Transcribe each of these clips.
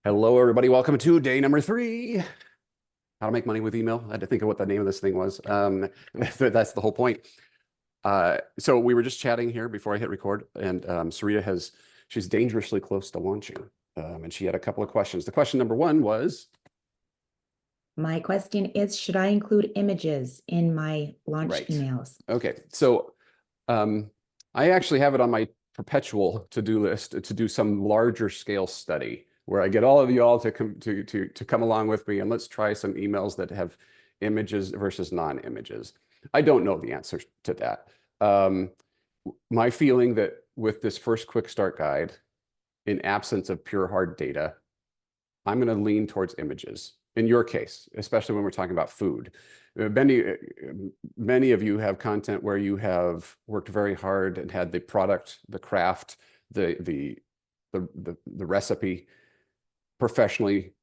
Hello, everybody. Welcome to day number 3. How to make money with email. I had to think of what the name of this thing was. That's the whole point. So we were just chatting here before I hit record, and Sarita she's dangerously close to launching, and she had a couple of questions. The question number 1 was, my question is, should I include images in my launch emails? Okay, so I actually have it on my perpetual to-do list to do some larger scale study where I get all of you all to come along with me, and let's try some emails that have images versus non-images. I don't know the answer to that. My feeling that with this first quick start guide, in absence of pure hard data, I'm going to lean towards images. In your case, especially when we're talking about food. Many of you have content where you have worked very hard and had the product, the craft, the recipe professionally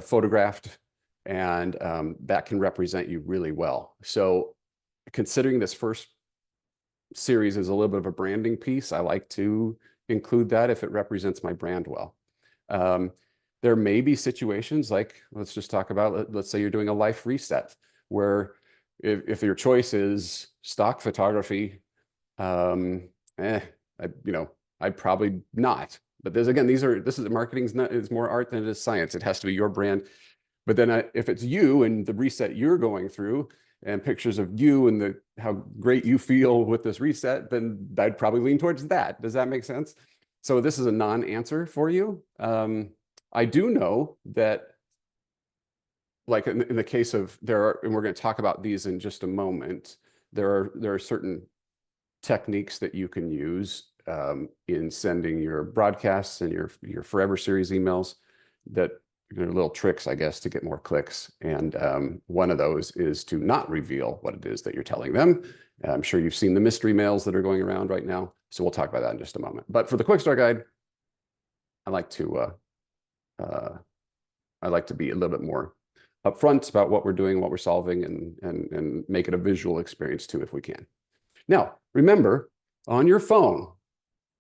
photographed, and that can represent you really well. So considering this first series is a little bit of a branding piece, I like to include that if it represents my brand well. There may be situations like, let's just talk about, let's say you're doing a life reset, where if your choice is stock photography, I'd probably not. But this is marketing is more art than it is science. It has to be your brand. But then if it's you and the reset you're going through and pictures of you and how great you feel with this reset, then I'd probably lean towards that. Does that make sense? So this is a non-answer for you. I do know that, like in the case of and we're going to talk about these in just a moment, there are certain techniques that you can use in sending your broadcasts and your Forever Series emails that are little tricks, I guess, to get more clicks. And one of those is to not reveal what it is that you're telling them. I'm sure you've seen the mystery mails that are going around right now. So we'll talk about that in just a moment. But for the quick start guide, I like to be a little bit more upfront about what we're doing, what we're solving, and make it a visual experience too, if we can. Now, remember, on your phone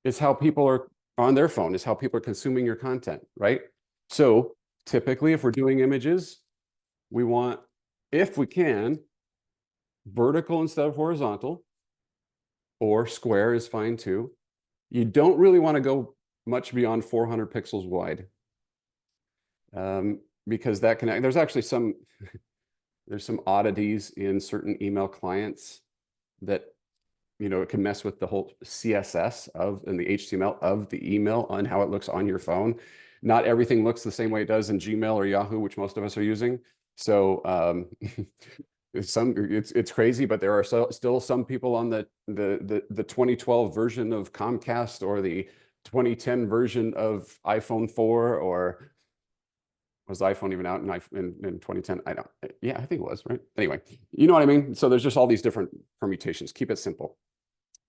is how people are on their phone is how people are consuming your content, right? So typically, if we're doing images, we want, if we can, vertical instead of horizontal, or square is fine too. You don't really want to go much beyond 400 pixels wide, because that can, there's actually some oddities in certain email clients that, it can mess with the whole CSS and the HTML of the email on how it looks on your phone. Not everything looks the same way it does in Gmail or Yahoo, which most of us are using. So it's crazy, but there are still some people on the 2012 version of Comcast or the 2010 version of iPhone 4, or was iPhone even out in 2010? I think it was, right? Anyway, you know what I mean? So there's just all these different permutations. Keep it simple.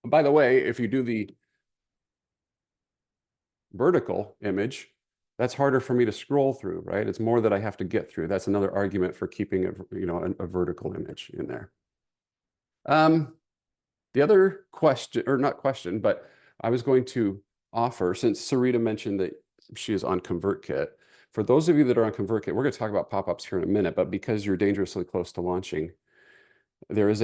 By the way, if you do the vertical image, that's harder for me to scroll through, right? It's more that I have to get through. That's another argument for keeping a vertical image in there. The other question, or not question, but I was going to offer, since Sarita mentioned that she is on ConvertKit, for those of you that are on ConvertKit, we're going to talk about pop-ups here in a minute, but because you're dangerously close to launching, there is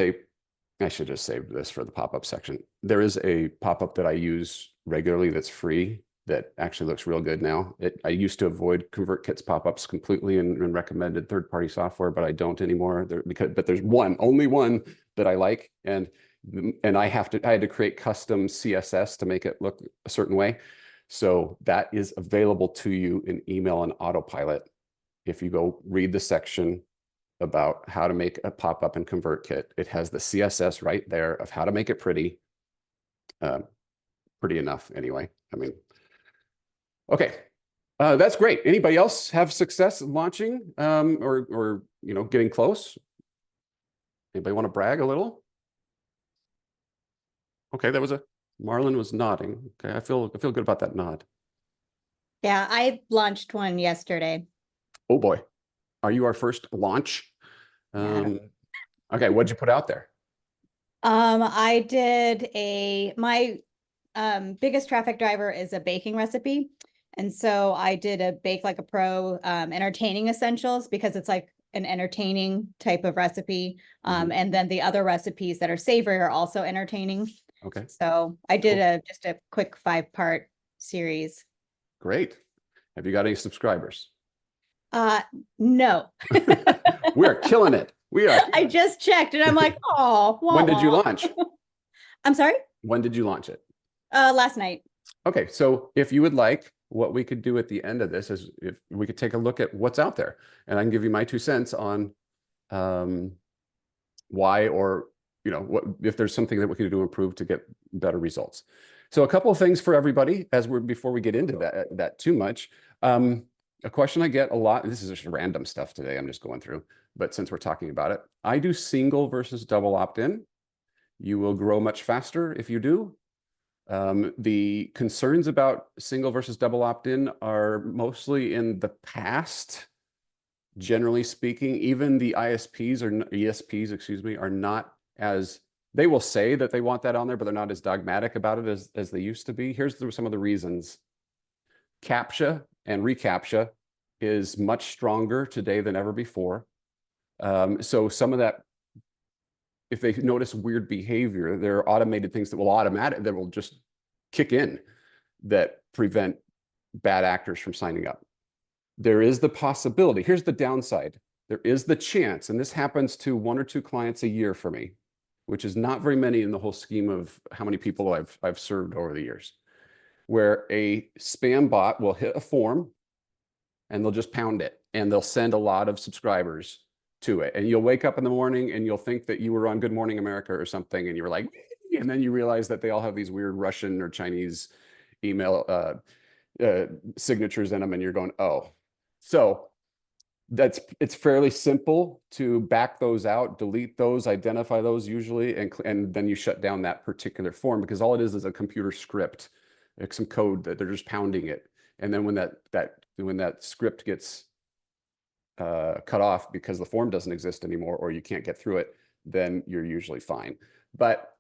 I should just save this for the pop-up section. There is a pop-up that I use regularly that's free that actually looks real good now. I used to avoid ConvertKit's pop-ups completely and recommended third-party software, but I don't anymore. But there's only one that I like, and I had to create custom CSS to make it look a certain way. So that is available to you in email and autopilot. If you go read the section about how to make a pop-up in ConvertKit, it has the CSS right there of how to make it pretty. Pretty enough anyway. I mean, okay, that's great. Anybody else have success launching or getting close? Anybody want to brag a little? Okay, Marlon was nodding. Okay, I feel good about that nod. Yeah, I launched one yesterday. Oh boy, are you our first launch? Yeah. Okay, what'd you put out there? I did my biggest traffic driver is a baking recipe. And so I did a Bake Like a Pro entertaining essentials because it's like an entertaining type of recipe. And then the other recipes that are savory are also entertaining. Okay, So I did Cool. just a quick 5-part series. great. Have you got any subscribers? No. We're killing it. We are. I just checked and I'm like, oh, When did you launch? I'm sorry? When did you launch it? Last night. Okay, so if you would like, what we could do at the end of this is if we could take a look at what's out there, and I can give you my 2 cents on why, or what if there's something that we could do to improve to get better results. So a couple of things for everybody before we get into that too much. A question I get a lot, and this is just random stuff today, I'm just going through, but since we're talking about it, I do single versus double opt-in. You will grow much faster if you do. The concerns about single versus double opt-in are mostly in the past. Generally speaking, even the ISPs or ESPs, excuse me, are not as, they will say that they want that on there, but they're not as dogmatic about it as they used to be. Here's some of the reasons. CAPTCHA and reCAPTCHA is much stronger today than ever before. So some of that, if they notice weird behavior, there are automated things that will just kick in that prevent bad actors from signing up. There is the possibility, here's the downside. There is the chance, and this happens to 1 or 2 clients a year for me, which is not very many in the whole scheme of how many people I've served over the years, where a spam bot will hit a form and they'll just pound it and they'll send a lot of subscribers to it. And you'll wake up in the morning and you'll think that you were on Good Morning America or something, and you were like, and then you realize that they all have these weird Russian or Chinese email signatures in them, and you're going, oh. So it's fairly simple to back those out, delete those, identify those usually, and then you shut down that particular form, because all it is a computer script, like some code that they're just pounding it. And then when that script gets cut off because the form doesn't exist anymore, or you can't get through it, then you're usually fine. But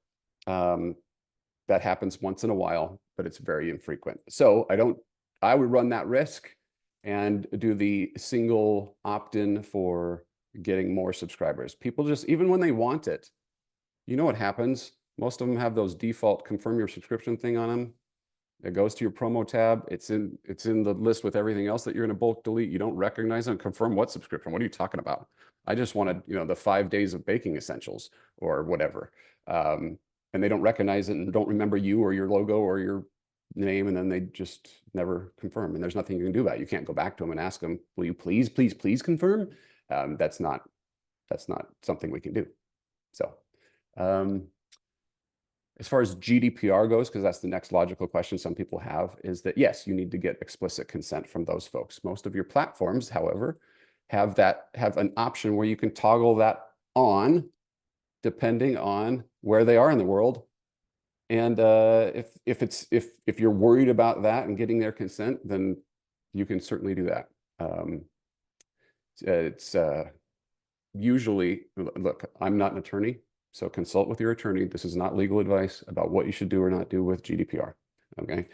that happens once in a while, but it's very infrequent. So I would run that risk and do the single opt-in for getting more subscribers. People just, even when they want it, you know what happens? Most of them have those default confirm your subscription thing on them. It goes to your promo tab. It's in the list with everything else that you're going to bulk delete. You don't recognize them. Confirm what subscription? What are you talking about? I just wanted, the 5 days of baking essentials or whatever. And they don't recognize it and don't remember you or your logo or your name, and then they just never confirm. And there's nothing you can do about it. You can't go back to them and ask them, will you please, please, please confirm? That's not something we can do. So, as far as GDPR goes, because that's the next logical question some people have, is that yes, you need to get explicit consent from those folks. Most of your platforms, however, have an option where you can toggle that on depending on where they are in the world. And if you're worried about that and getting their consent, then you can certainly do that. It's usually, look, I'm not an attorney, so consult with your attorney. This is not legal advice about what you should do or not do with GDPR. Okay,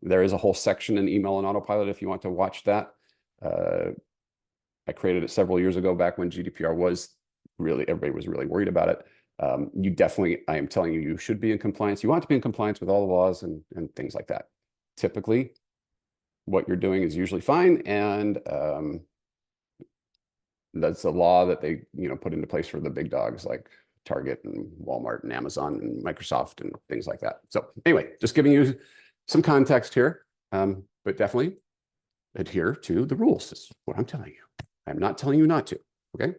there is a whole section in Email and Autopilot if you want to watch that. I created it several years ago, back when GDPR was everybody was really worried about it. You definitely, I am telling you, you should be in compliance. You want to be in compliance with all the laws and things like that. Typically, what you're doing is usually fine, and that's a law that they put into place for the big dogs like Target and Walmart and Amazon and Microsoft and things like that. So anyway, just giving you some context here, but definitely adhere to the rules is what I'm telling you. I'm not telling you not to, okay?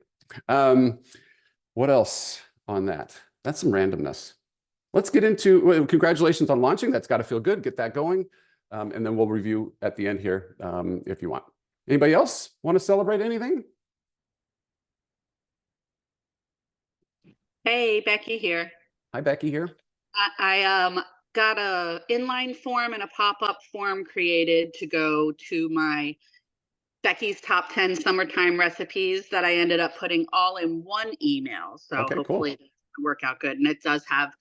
What else on that? That's some randomness. Let's get into, well, congratulations on launching. That's got to feel good. Get that going. And then we'll review at the end here if you want. Anybody else want to celebrate anything? Hey, Becky here. Hi, Becky here. I got a inline form and a pop-up form created to go to my Becky's Top 10 Summertime Recipes that I ended up putting all in one email. So Okay, hopefully cool. it'll work out good. And it does have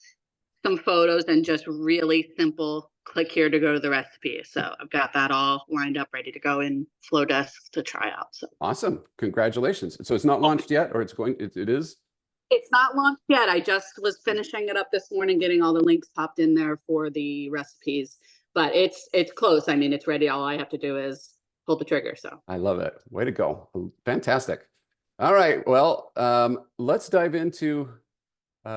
some photos and just really simple click here to go to the recipe. So I've got that all lined up, ready to go in Flowdesk to try out. So Awesome. Congratulations. So it's not launched yet, or it is? it's not launched yet. I just was finishing it up this morning, getting all the links popped in there for the recipes, but it's close. I mean, it's ready. All I have to do is pull the trigger. So I love it. Way to go. Fantastic. All right. Well, let's dive into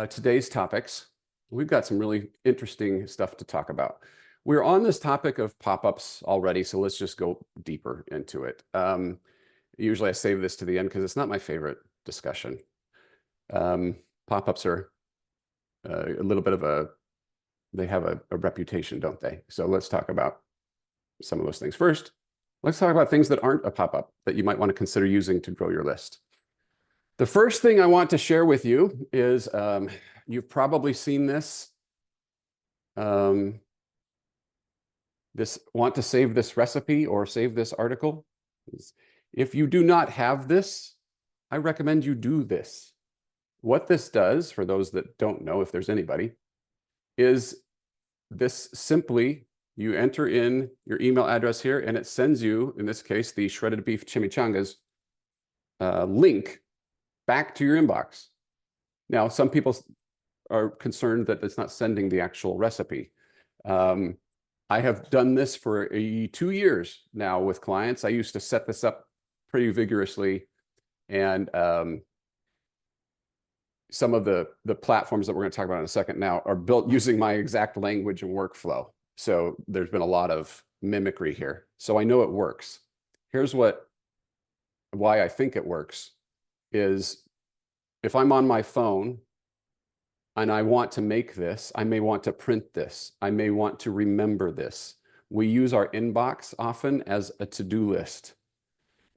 today's topics. We've got some really interesting stuff to talk about. We're on this topic of pop-ups already, so let's just go deeper into it. Usually I save this to the end because it's not my favorite discussion. Pop-ups are a little bit of they have a reputation, don't they? So let's talk about some of those things. First, let's talk about things that aren't a pop-up that you might want to consider using to grow your list. The first thing I want to share with you is, you've probably seen this. This want to save this recipe or save this article. If you do not have this, I recommend you do this. What this does, for those that don't know, if there's anybody, is this simply, you enter in your email address here and it sends you, in this case, the shredded beef chimichangas link back to your inbox. Now, some people are concerned that it's not sending the actual recipe. I have done this for 2 years now with clients. I used to set this up pretty vigorously, and some of the platforms that we're going to talk about in a second now are built using my exact language and workflow. So there's been a lot of mimicry here. So I know it works. Here's why I think it works is if I'm on my phone and I want to make this, I may want to print this. I may want to remember this. We use our inbox often as a to-do list.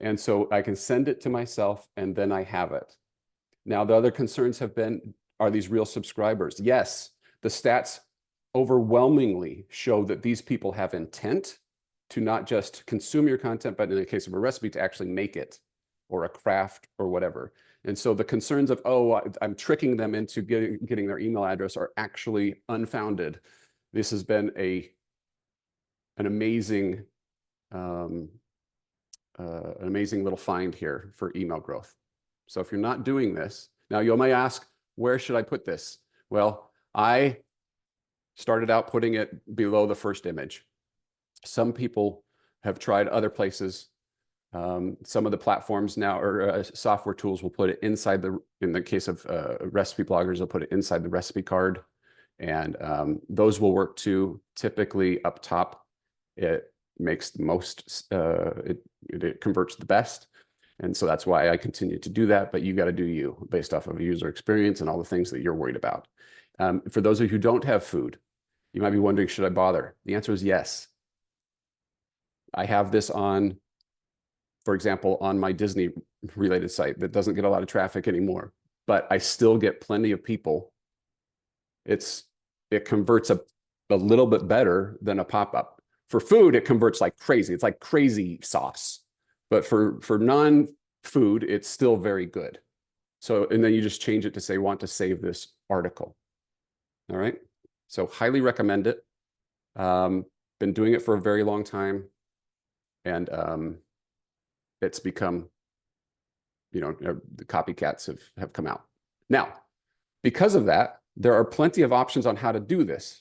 And so I can send it to myself and then I have it. Now, the other concerns have been, are these real subscribers? Yes, the stats overwhelmingly show that these people have intent to not just consume your content, but in the case of a recipe, to actually make it, or a craft or whatever. And so the concerns of, oh, I'm tricking them into getting their email address are actually unfounded. This has been an amazing little find here for email growth. So if you're not doing this, now you may ask, where should I put this? Well, I started out putting it below the first image. Some people have tried other places. Some of the platforms now, or software tools, will put it inside in the case of recipe bloggers, they'll put it inside the recipe card. And those will work too. Typically up top, it makes the most, it converts the best. And so that's why I continue to do that. But you got to do you based off of user experience and all the things that you're worried about. For those of you who don't have food, you might be wondering, should I bother? The answer is yes. I have this on, for example, on my Disney related site that doesn't get a lot of traffic anymore, but I still get plenty of people. It converts a little bit better than a pop-up. For food, it converts like crazy. It's like crazy sauce. But for non-food, it's still very good. So, and then you just change it to say, want to save this article. All right. So highly recommend it. Been doing it for a very long time. And it's become, the copycats have come out. Now, because of that, there are plenty of options on how to do this.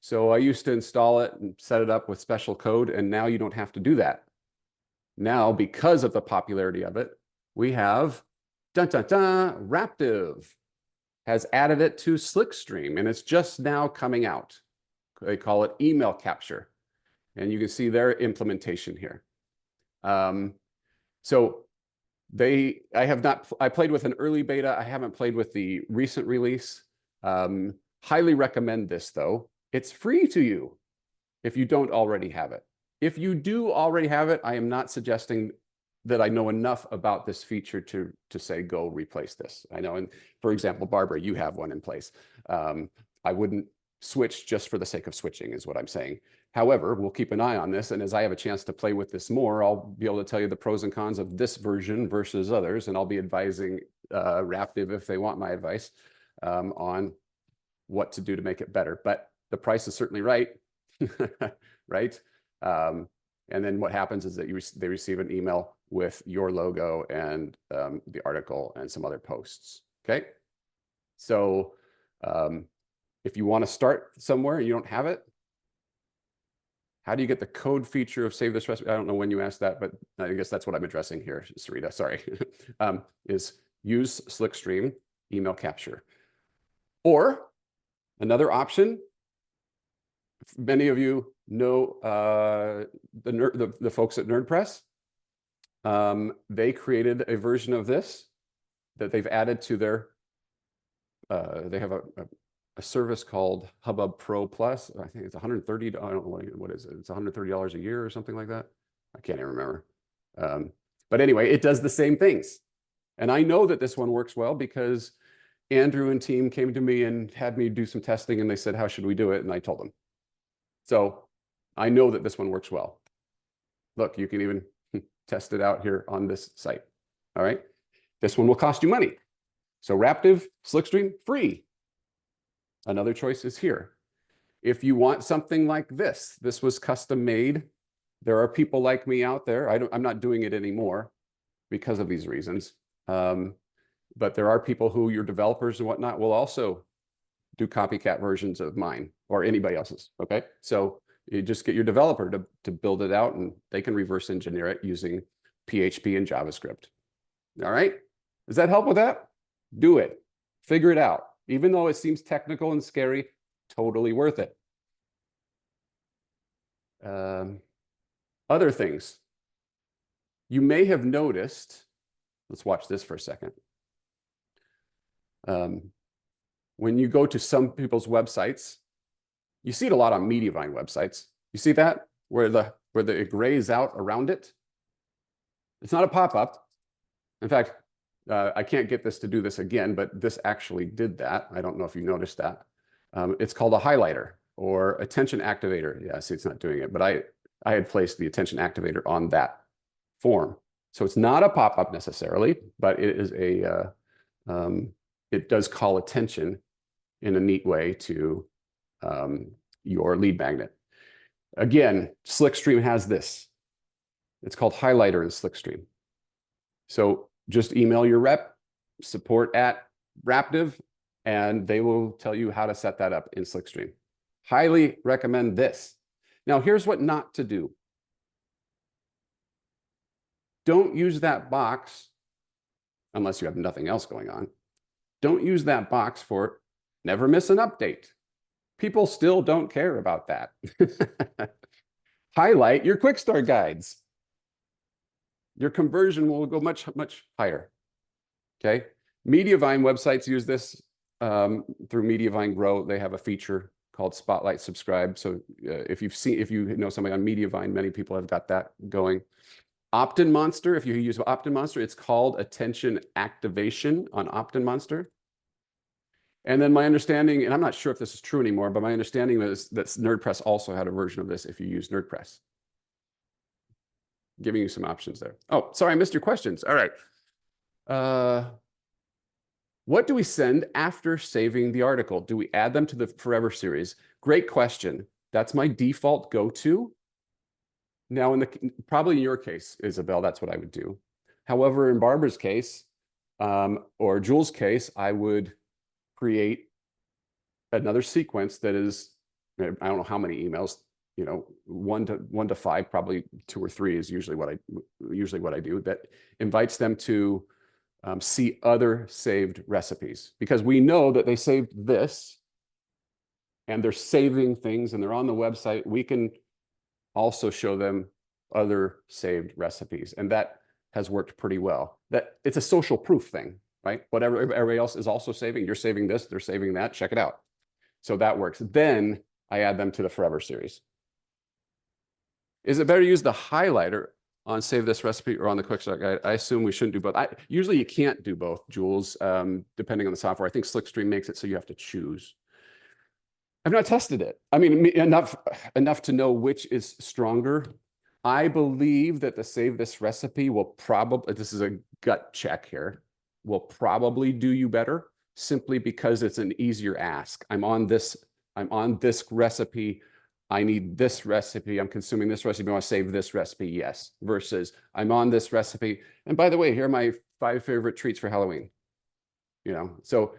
So I used to install it and set it up with special code, and now you don't have to do that. Now, because of the popularity of it, we have, Raptive has added it to Slickstream, and it's just now coming out. They call it email capture, and you can see their implementation here. So I played with an early beta. I haven't played with the recent release. Highly recommend this though. It's free to you if you don't already have it. If you do already have it, I am not suggesting that I know enough about this feature to say, go replace this. I know, and for example, Barbara, you have one in place. I wouldn't switch just for the sake of switching is what I'm saying. However, we'll keep an eye on this. And as I have a chance to play with this more, I'll be able to tell you the pros and cons of this version versus others. And I'll be advising Raptive, if they want my advice, on what to do to make it better, but the price is certainly right, right? And then what happens is that they receive an email with your logo and the article and some other posts, okay? So if you want to start somewhere and you don't have it, how do you get the code feature of Save This Recipe? I don't know when you asked that, but I guess that's what I'm addressing here, Sarita, sorry, is use Slickstream email capture. Or another option, many of you know the folks at NerdPress. They created a version of this that they've added to their, they have a service called Hubbub Pro Plus. I think it's $130. I don't know what is it. It's $130 a year or something like that. I can't even remember. But anyway, it does the same things. And I know that this one works well because Andrew and team came to me and had me do some testing, and they said, how should we do it? And I told them. So I know that this one works well. Look, you can even test it out here on this site. All right. This one will cost you money. So Raptive, Slickstream, free. Another choice is here. If you want something like this was custom made. There are people like me out there. I'm not doing it anymore because of these reasons. But there are people who, your developers and whatnot, will also do copycat versions of mine or anybody else's. Okay. So you just get your developer to build it out, and they can reverse engineer it using PHP and JavaScript. All right. Does that help with that? Do it. Figure it out. Even though it seems technical and scary, totally worth it. Other things. You may have noticed, let's watch this for a second. When you go to some people's websites, you see it a lot on Mediavine websites. You see that? Where it grays out around it? It's not a pop-up. In fact, I can't get this to do this again, but this actually did that. I don't know if you noticed that. It's called a highlighter or attention activator. Yeah, see, it's not doing it, but I had placed the attention activator on that form. So it's not a pop-up necessarily, but it is it does call attention in a neat way to your lead magnet. Again, Slickstream has this. It's called highlighter in Slickstream. So just email your rep, support@Raptive, and they will tell you how to set that up in Slickstream. Highly recommend this. Now, here's what not to do. Don't use that box unless you have nothing else going on. Don't use that box for never miss an update. People still don't care about that. Highlight your quick start guides. Your conversion will go much, much higher. Okay. Mediavine websites use this through Mediavine Grow. They have a feature called Spotlight Subscribe. So if you know somebody on Mediavine, many people have got that going. OptinMonster, if you use OptinMonster, it's called Attention Activation on OptinMonster. And then my understanding, and I'm not sure if this is true anymore, but my understanding is that NerdPress also had a version of this if you use NerdPress. Giving you some options there. Oh, sorry, I missed your questions. All right. What do we send after saving the article? Do we add them to the Forever series? Great question. That's my default go-to. Now, probably in your case, Isabel, that's what I would do. However, in Barbara's case, or Jules' case, I would create another sequence that is, I don't know how many emails, you know, one to five, probably 2 or 3 is usually what I do, that invites them to see other saved recipes, because we know that they saved this and they're saving things and they're on the website. We can also show them other saved recipes, and that has worked pretty well. That it's a social proof thing, right? Whatever everybody else is also saving, you're saving this, they're saving that, check it out. So that works. Then I add them to the Forever series. Is it better to use the highlighter on Save This Recipe or on the Quick Start Guide? I assume we shouldn't do both. Usually you can't do both, Jules, depending on the software. I think Slickstream makes it so you have to choose. I've not tested it. I mean, enough to know which is stronger. I believe that the Save This Recipe will probably, this is a gut check here, will probably do you better. simply because it's an easier ask. I'm on this recipe. I need this recipe. I'm consuming this recipe. I want to save this recipe. Yes. Versus I'm on this recipe. And by the way, here are my 5 favorite treats for Halloween. You know, so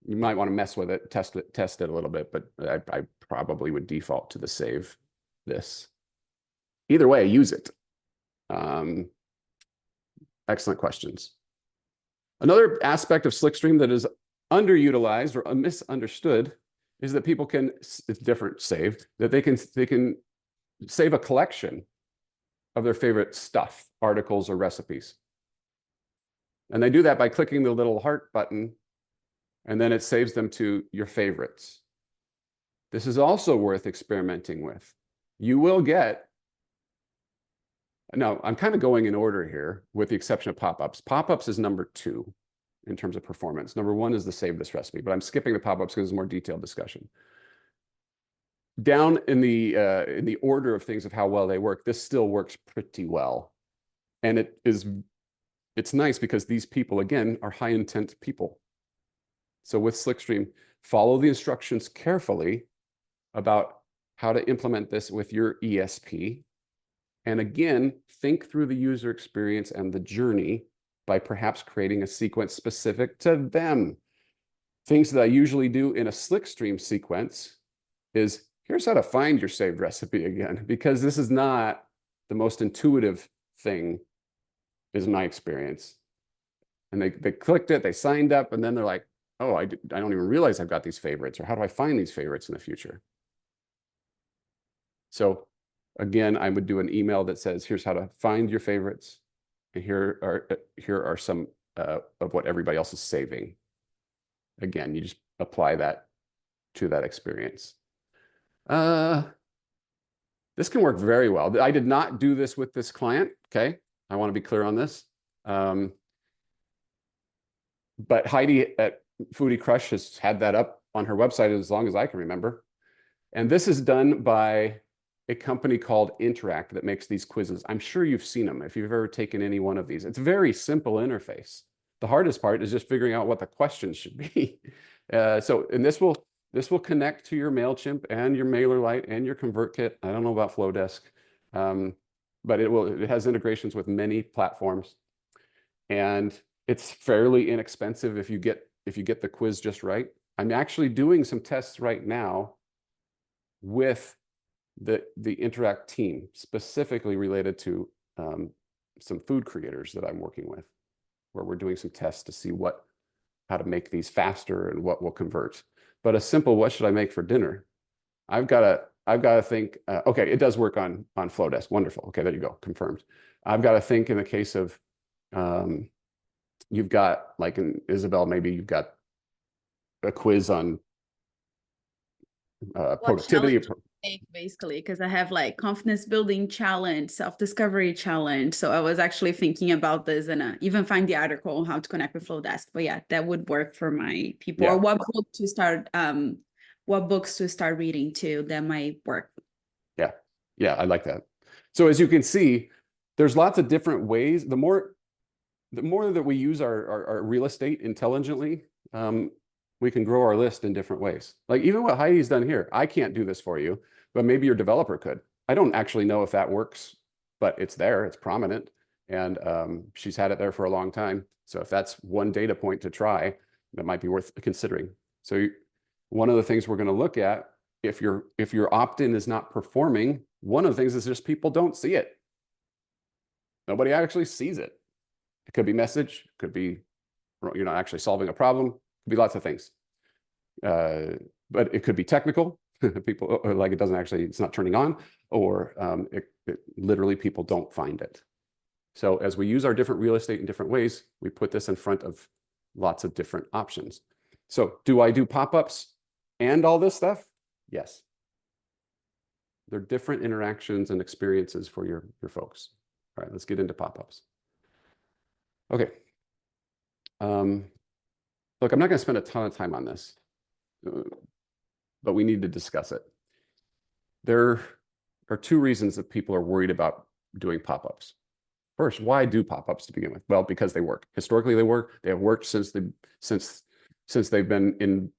you might want to mess with it, test it a little bit, but I probably would default to the save this. Either way, use it. Excellent questions. Another aspect of Slickstream that is underutilized or misunderstood is that people can, it's different save, that they can save a collection of their favorite stuff, articles or recipes. And they do that by clicking the little heart button, and then it saves them to your favorites. This is also worth experimenting with. You will get, now I'm kind of going in order here with the exception of pop-ups. Pop-ups is number 2 in terms of performance. Number 1 is the save this recipe, but I'm skipping the pop-ups because it's more detailed discussion. Down in the order of things of how well they work, this still works pretty well. And it's nice because these people, again, are high intent people. So with Slickstream, follow the instructions carefully about how to implement this with your ESP. And again, think through the user experience and the journey by perhaps creating a sequence specific to them. Things that I usually do in a Slickstream sequence is, here's how to find your saved recipe again, because this is not the most intuitive thing, is my experience. And they clicked it, they signed up, and then they're like, oh, I don't even realize I've got these favorites, or how do I find these favorites in the future? So again, I would do an email that says, here's how to find your favorites. And here are some of what everybody else is saving. Again, you just apply that to that experience. This can work very well. I did not do this with this client, okay? I want to be clear on this. But Heidi at Foodie Crush has had that up on her website as long as I can remember. And this is done by a company called Interact that makes these quizzes. I'm sure you've seen them if you've ever taken any one of these. It's a very simple interface. The hardest part is just figuring out what the questions should be. And this will connect to your MailChimp and your MailerLite and your ConvertKit. I don't know about Flowdesk, but it has integrations with many platforms. And it's fairly inexpensive if you get the quiz just right. I'm actually doing some tests right now with the Interact team, specifically related to some food creators that I'm working with, where we're doing some tests to see how to make these faster and what will convert. But a simple, what should I make for dinner? I've got to think, okay, it does work on Flowdesk. Wonderful. Okay, there you go, confirmed. I've got to think in the case of, you've got, like in Isabel, maybe you've got a quiz on productivity. Basically, because I have like confidence building challenge, self-discovery challenge. So I was actually thinking about this and even find the article on how to connect with Flowdesk. But yeah, that would work for my people. Yeah. Or what books to start reading too, that might work. Yeah, I like that. So as you can see, there's lots of different ways. The more that we use our real estate intelligently, we can grow our list in different ways. Like even what Heidi's done here, I can't do this for you, but maybe your developer could. I don't actually know if that works, but it's there, it's prominent, and she's had it there for a long time. So if that's one data point to try, that might be worth considering. So one of the things we're going to look at, if your opt-in is not performing, one of the things is just people don't see it. Nobody actually sees it. It could be message, it could be actually solving a problem. Be lots of things, but it could be technical. People like it's not turning on, or literally people don't find it. So as we use our different real estate in different ways, we put this in front of lots of different options. So do I do pop-ups and all this stuff? Yes. They're different interactions and experiences for your folks. All right, let's get into pop-ups. Okay. Look, I'm not going to spend a ton of time on this, but we need to discuss it. There are 2 reasons that people are worried about doing pop-ups. First, why do pop-ups to begin with? Well, because they work. Historically, they work. They have worked since since they've been in,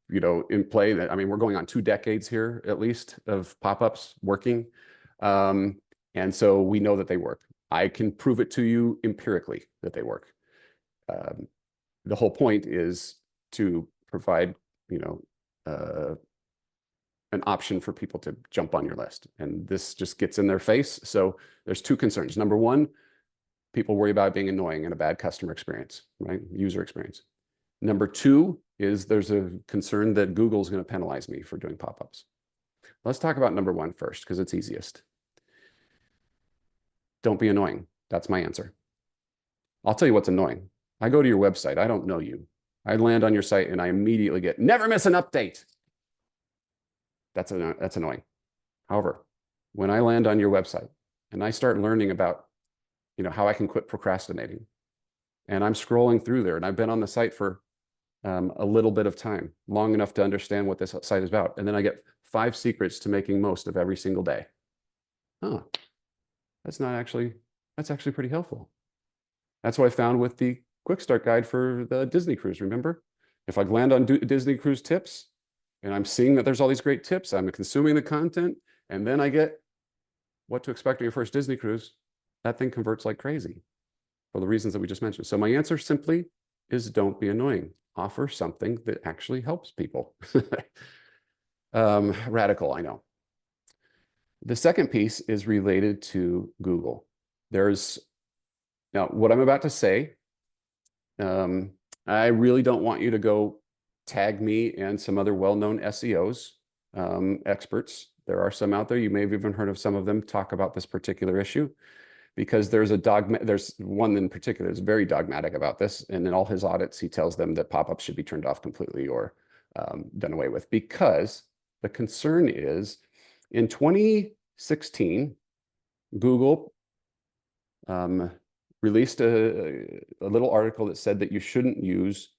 in play. I mean, we're going on 2 decades here, at least, of pop-ups working. And so we know that they work. I can prove it to you empirically that they work. The whole point is to provide, an option for people to jump on your list. And this just gets in their face. So there's 2 concerns. Number one, people worry about being annoying and a bad customer experience, right? User experience. Number 2 is there's a concern that Google's going to penalize me for doing pop-ups. Let's talk about number 1 first, because it's easiest. Don't be annoying. That's my answer. I'll tell you what's annoying. I go to your website. I don't know you. I land on your site and I immediately get, never miss an update. That's annoying. However, when I land on your website and I start learning about, how I can quit procrastinating, and I'm scrolling through there, and I've been on the site for a little bit of time, long enough to understand what this site is about, and then I get 5 secrets to making most of every single day. Huh. That's actually pretty helpful. That's what I found with the quick start guide for the Disney cruise. Remember, if I land on Disney cruise tips and I'm seeing that there's all these great tips, I'm consuming the content, and then I get what to expect on your first Disney cruise, that thing converts like crazy for the reasons that we just mentioned. So my answer simply is don't be annoying. Offer something that actually helps people. Radical, I know. The second piece is related to Google. Now, what I'm about to say, I really don't want you to go tag me and some other well-known SEOs, experts. There are some out there. You may have even heard of some of them talk about this particular issue, because there's one in particular that's very dogmatic about this. And in all his audits, he tells them that pop-ups should be turned off completely or done away with, because the concern is in 2016, Google released a little article that said that you shouldn't use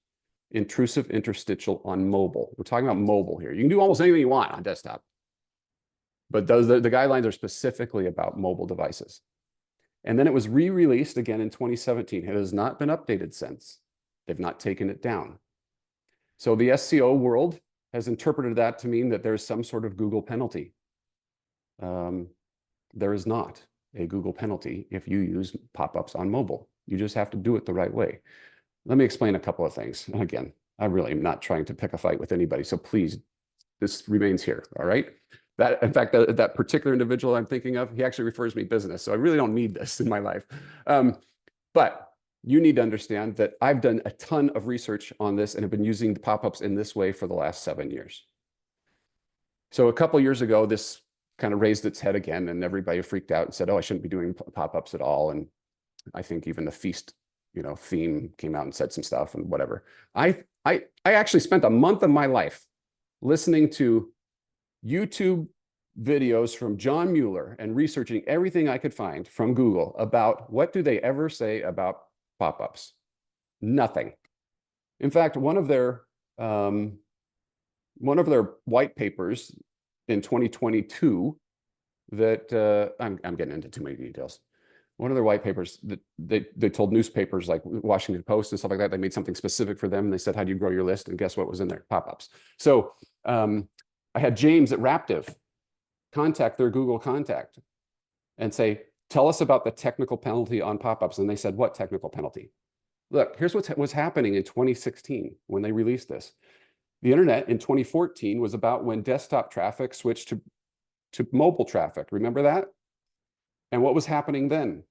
intrusive interstitial on mobile. We're talking about mobile here. You can do almost anything you want on desktop, but the guidelines are specifically about mobile devices. And then it was re-released again in 2017. It has not been updated since. They've not taken it down. So the SEO world has interpreted that to mean that there's some sort of Google penalty. There is not a Google penalty if you use pop-ups on mobile. You just have to do it the right way. Let me explain a couple of things. Again, I really am not trying to pick a fight with anybody, so please, this remains here, all right? In fact, that particular individual I'm thinking of, he actually refers me business, so I really don't need this in my life. But you need to understand that I've done a ton of research on this and have been using the pop-ups in this way for the last 7 years. So a couple of years ago, this kind of raised its head again, and everybody freaked out and said, oh, I shouldn't be doing pop-ups at all. And I think even the Feast, theme came out and said some stuff and whatever. I actually spent a month of my life listening to YouTube videos from John Mueller and researching everything I could find from Google about what do they ever say about pop-ups. Nothing. In fact, one of their white papers in 2022 that I'm getting into too many details. One of their white papers that they told newspapers like Washington Post and stuff like that, they made something specific for them. And they said, how do you grow your list? And guess what was in there? Pop-ups. So I had James at Raptive contact their Google contact and say, tell us about the technical penalty on pop-ups. And they said, what technical penalty? Look, here's what was happening in 2016 when they released this. The internet in 2014 was about when desktop traffic switched to mobile traffic. Remember that? And what was happening then?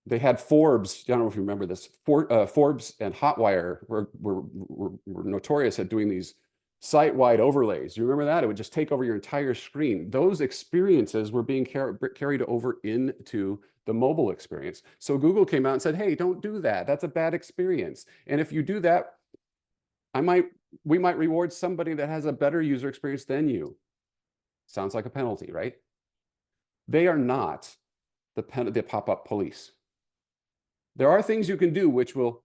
They had Forbes, I don't know if you remember this, Forbes and Hotwire were notorious at doing these site-wide overlays. You remember that? It would just take over your entire screen. Those experiences were being carried over into the mobile experience. So Google came out and said, hey, don't do that. That's a bad experience. And if you do that, we might reward somebody that has a better user experience than you. Sounds like a penalty, right? They are not the pop-up police. There are things you can do which will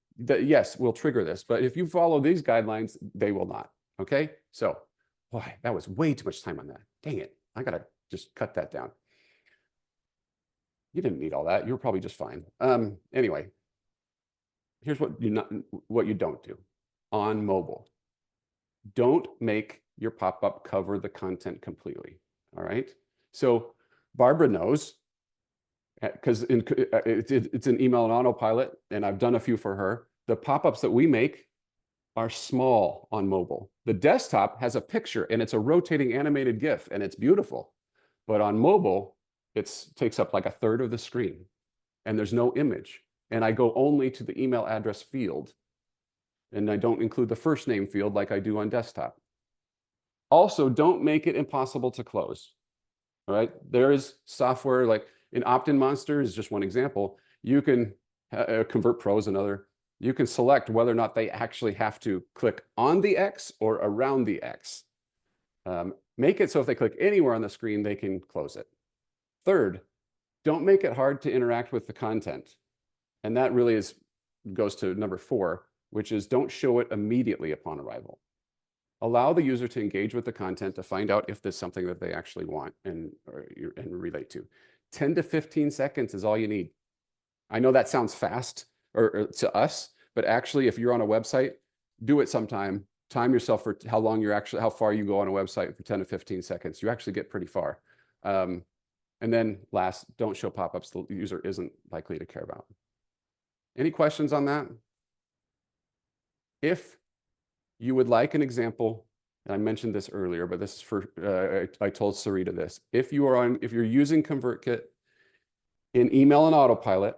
trigger this, but if you follow these guidelines, they will not. Okay, so boy, that was way too much time on that. Dang it, I gotta just cut that down. You didn't need all that. You were probably just fine. Anyway, here's what you don't do on mobile. don't make your pop-up cover the content completely. All right. So Barbara knows, because it's an email and autopilot, and I've done a few for her. The pop-ups that we make are small on mobile. The desktop has a picture and it's a rotating animated GIF and it's beautiful. But on mobile, it takes up like a third of the screen and there's no image. And I go only to the email address field. And I don't include the first name field like I do on desktop. Also, don't make it impossible to close. All right. There is software like in Opt-in Monster is just one example. You can Convert Pro is another. You can select whether or not they actually have to click on the X or around the X. Make it so if they click anywhere on the screen, they can close it. Third, don't make it hard to interact with the content. And that really goes to number 4, which is don't show it immediately upon arrival. Allow the user to engage with the content to find out if there's something that they actually want and relate to. 10 to 15 seconds is all you need. I know that sounds fast or to us, but actually if you're on a website, do it sometime. Time yourself for how far you go on a website for 10 to 15 seconds. You actually get pretty far. And then last, don't show pop-ups the user isn't likely to care about. Any questions on that? If you would like an example, and I mentioned this earlier, but this is for, I told Sarita this. If you're using ConvertKit in email and autopilot,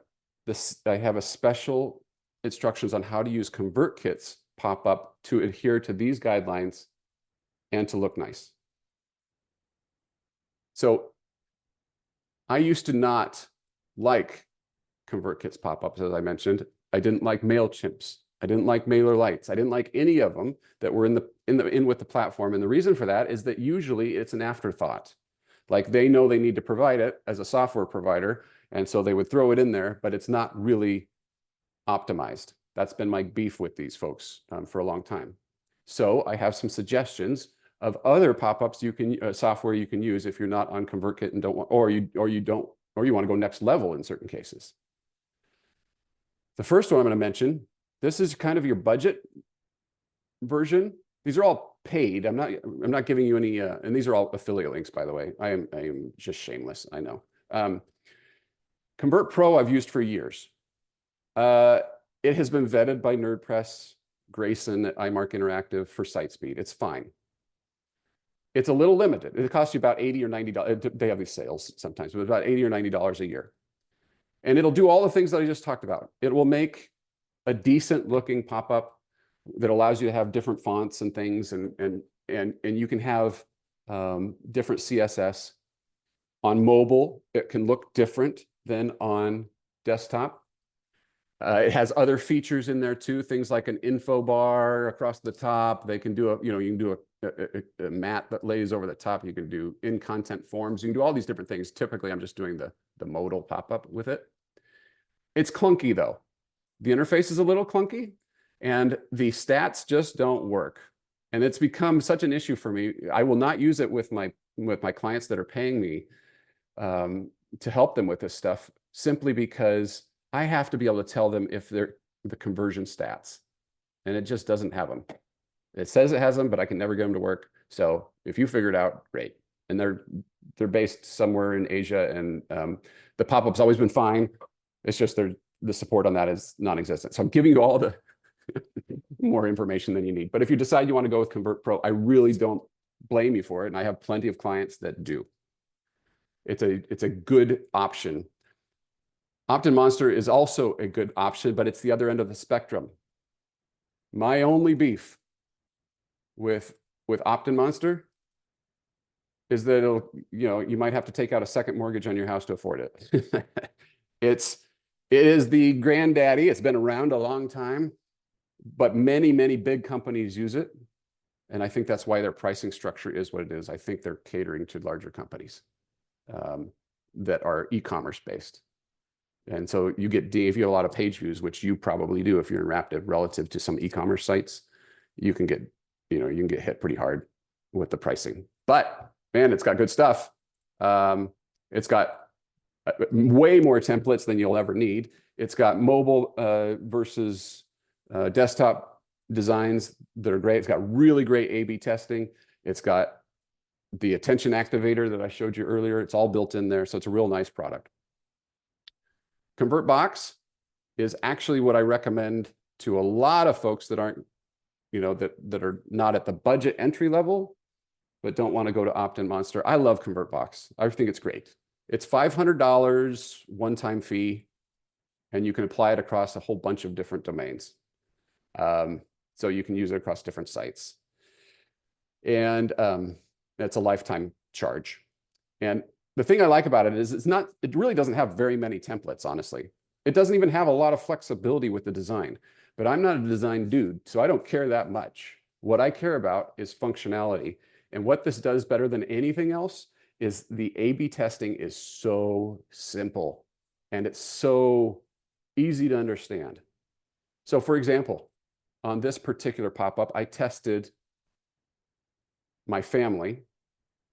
I have a special instructions on how to use ConvertKit's pop-up to adhere to these guidelines and to look nice. So I used to not like ConvertKit's pop-ups, as I mentioned. I didn't like MailChimp's. I didn't like MailerLite's. I didn't like any of them that were in with the platform. And the reason for that is that usually it's an afterthought. Like they know they need to provide it as a software provider. And so they would throw it in there, but it's not really optimized. That's been my beef with these folks for a long time. So I have some suggestions of other pop-ups you can software you can use if you're not on ConvertKit and don't want, or you want to go next level in certain cases. The first one I'm going to mention, this is kind of your budget version. These are all paid. I'm not giving you any, and these are all affiliate links, by the way. I am just shameless. I know. Convert Pro I've used for years. It has been vetted by NerdPress, Grayson at iMark Interactive for site speed. It's fine. It's a little limited. It costs you about $80 or $90. They have these sales sometimes, but about $80 or $90 a year. And it'll do all the things that I just talked about. It will make a decent looking pop-up that allows you to have different fonts and things, and you can have different CSS. On mobile, it can look different than on desktop. It has other features in there too, things like an info bar across the top. They can do you can do a mat that lays over the top. You can do in-content forms. You can do all these different things. Typically, I'm just doing the modal pop-up with it. It's clunky though. The interface is a little clunky and the stats just don't work. And it's become such an issue for me. I will not use it with my clients that are paying me to help them with this stuff, simply because I have to be able to tell them if they're the conversion stats, and it just doesn't have them. It says it has them, but I can never get them to work. So if you figure it out, great. And they're based somewhere in Asia, and the pop-up's always been fine. It's just the support on that is non-existent. So I'm giving you all the more information than you need. But if you decide you want to go with Convert Pro, I really don't blame you for it. And I have plenty of clients that do. It's a good option. Opt-in Monster is also a good option, but it's the other end of the spectrum. My only beef with Opt-in Monster is that you might have to take out a second mortgage on your house to afford it. It is the granddaddy. It's been around a long time, but many, many big companies use it. And I think that's why their pricing structure is what it is. I think they're catering to larger companies that are e-commerce based. And so you get, if you have a lot of page views, which you probably do if you're in Raptive relative to some e-commerce sites, you can get hit pretty hard with the pricing. But man, it's got good stuff. It's got way more templates than you'll ever need. It's got mobile versus desktop designs that are great. It's got really great A/B testing. It's got the attention activator that I showed you earlier. It's all built in there. So it's a real nice product. ConvertBox is actually what I recommend to a lot of folks that aren't, that are not at the budget entry level, but don't want to go to Opt-in Monster. I love ConvertBox. I think it's great. It's $500 one-time fee, and you can apply it across a whole bunch of different domains. So you can use it across different sites. And it's a lifetime charge. And the thing I like about it is it really doesn't have very many templates, honestly. It doesn't even have a lot of flexibility with the design, but I'm not a design dude, so I don't care that much. What I care about is functionality. And what this does better than anything else is the A/B testing is so simple and it's so easy to understand. So for example, on this particular pop-up, I tested my family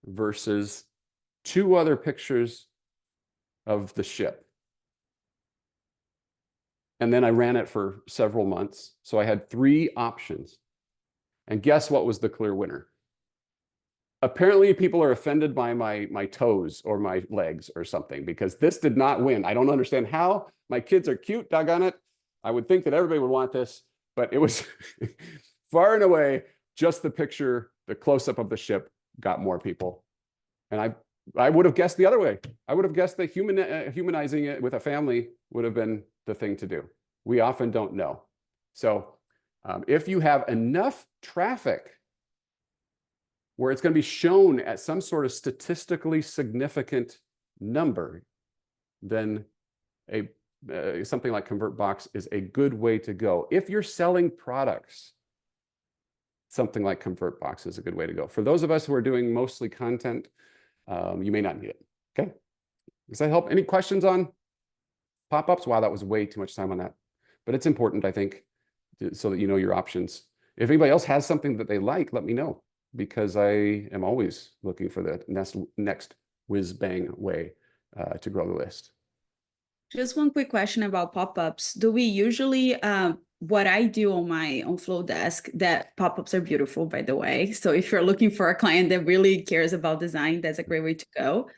versus 2 other pictures of the ship. And then I ran it for several months. So I had 3 options. And guess what was the clear winner? Apparently people are offended by my toes or my legs or something, because this did not win. I don't understand how. My kids are cute, doggone it. I would think that everybody would want this, but it was far and away just the picture, the close-up of the ship got more people. And I would have guessed the other way. I would have guessed that humanizing it with a family would have been the thing to do. We often don't know. So if you have enough traffic where it's going to be shown at some sort of statistically significant number, then something like ConvertBox is a good way to go. If you're selling products, something like ConvertBox is a good way to go. For those of us who are doing mostly content, you may not need it. Okay. Does that help? Any questions on pop-ups? Wow, that was way too much time on that. But it's important, I think, so that you know your options. If anybody else has something that they like, let me know, because I am always looking for the next whiz-bang way to grow the list. Just one quick question about pop-ups. Do we usually, what I do on Flowdesk, that pop-ups are beautiful, by the way. So if you're looking for a client that really cares about design, that's a great way to go.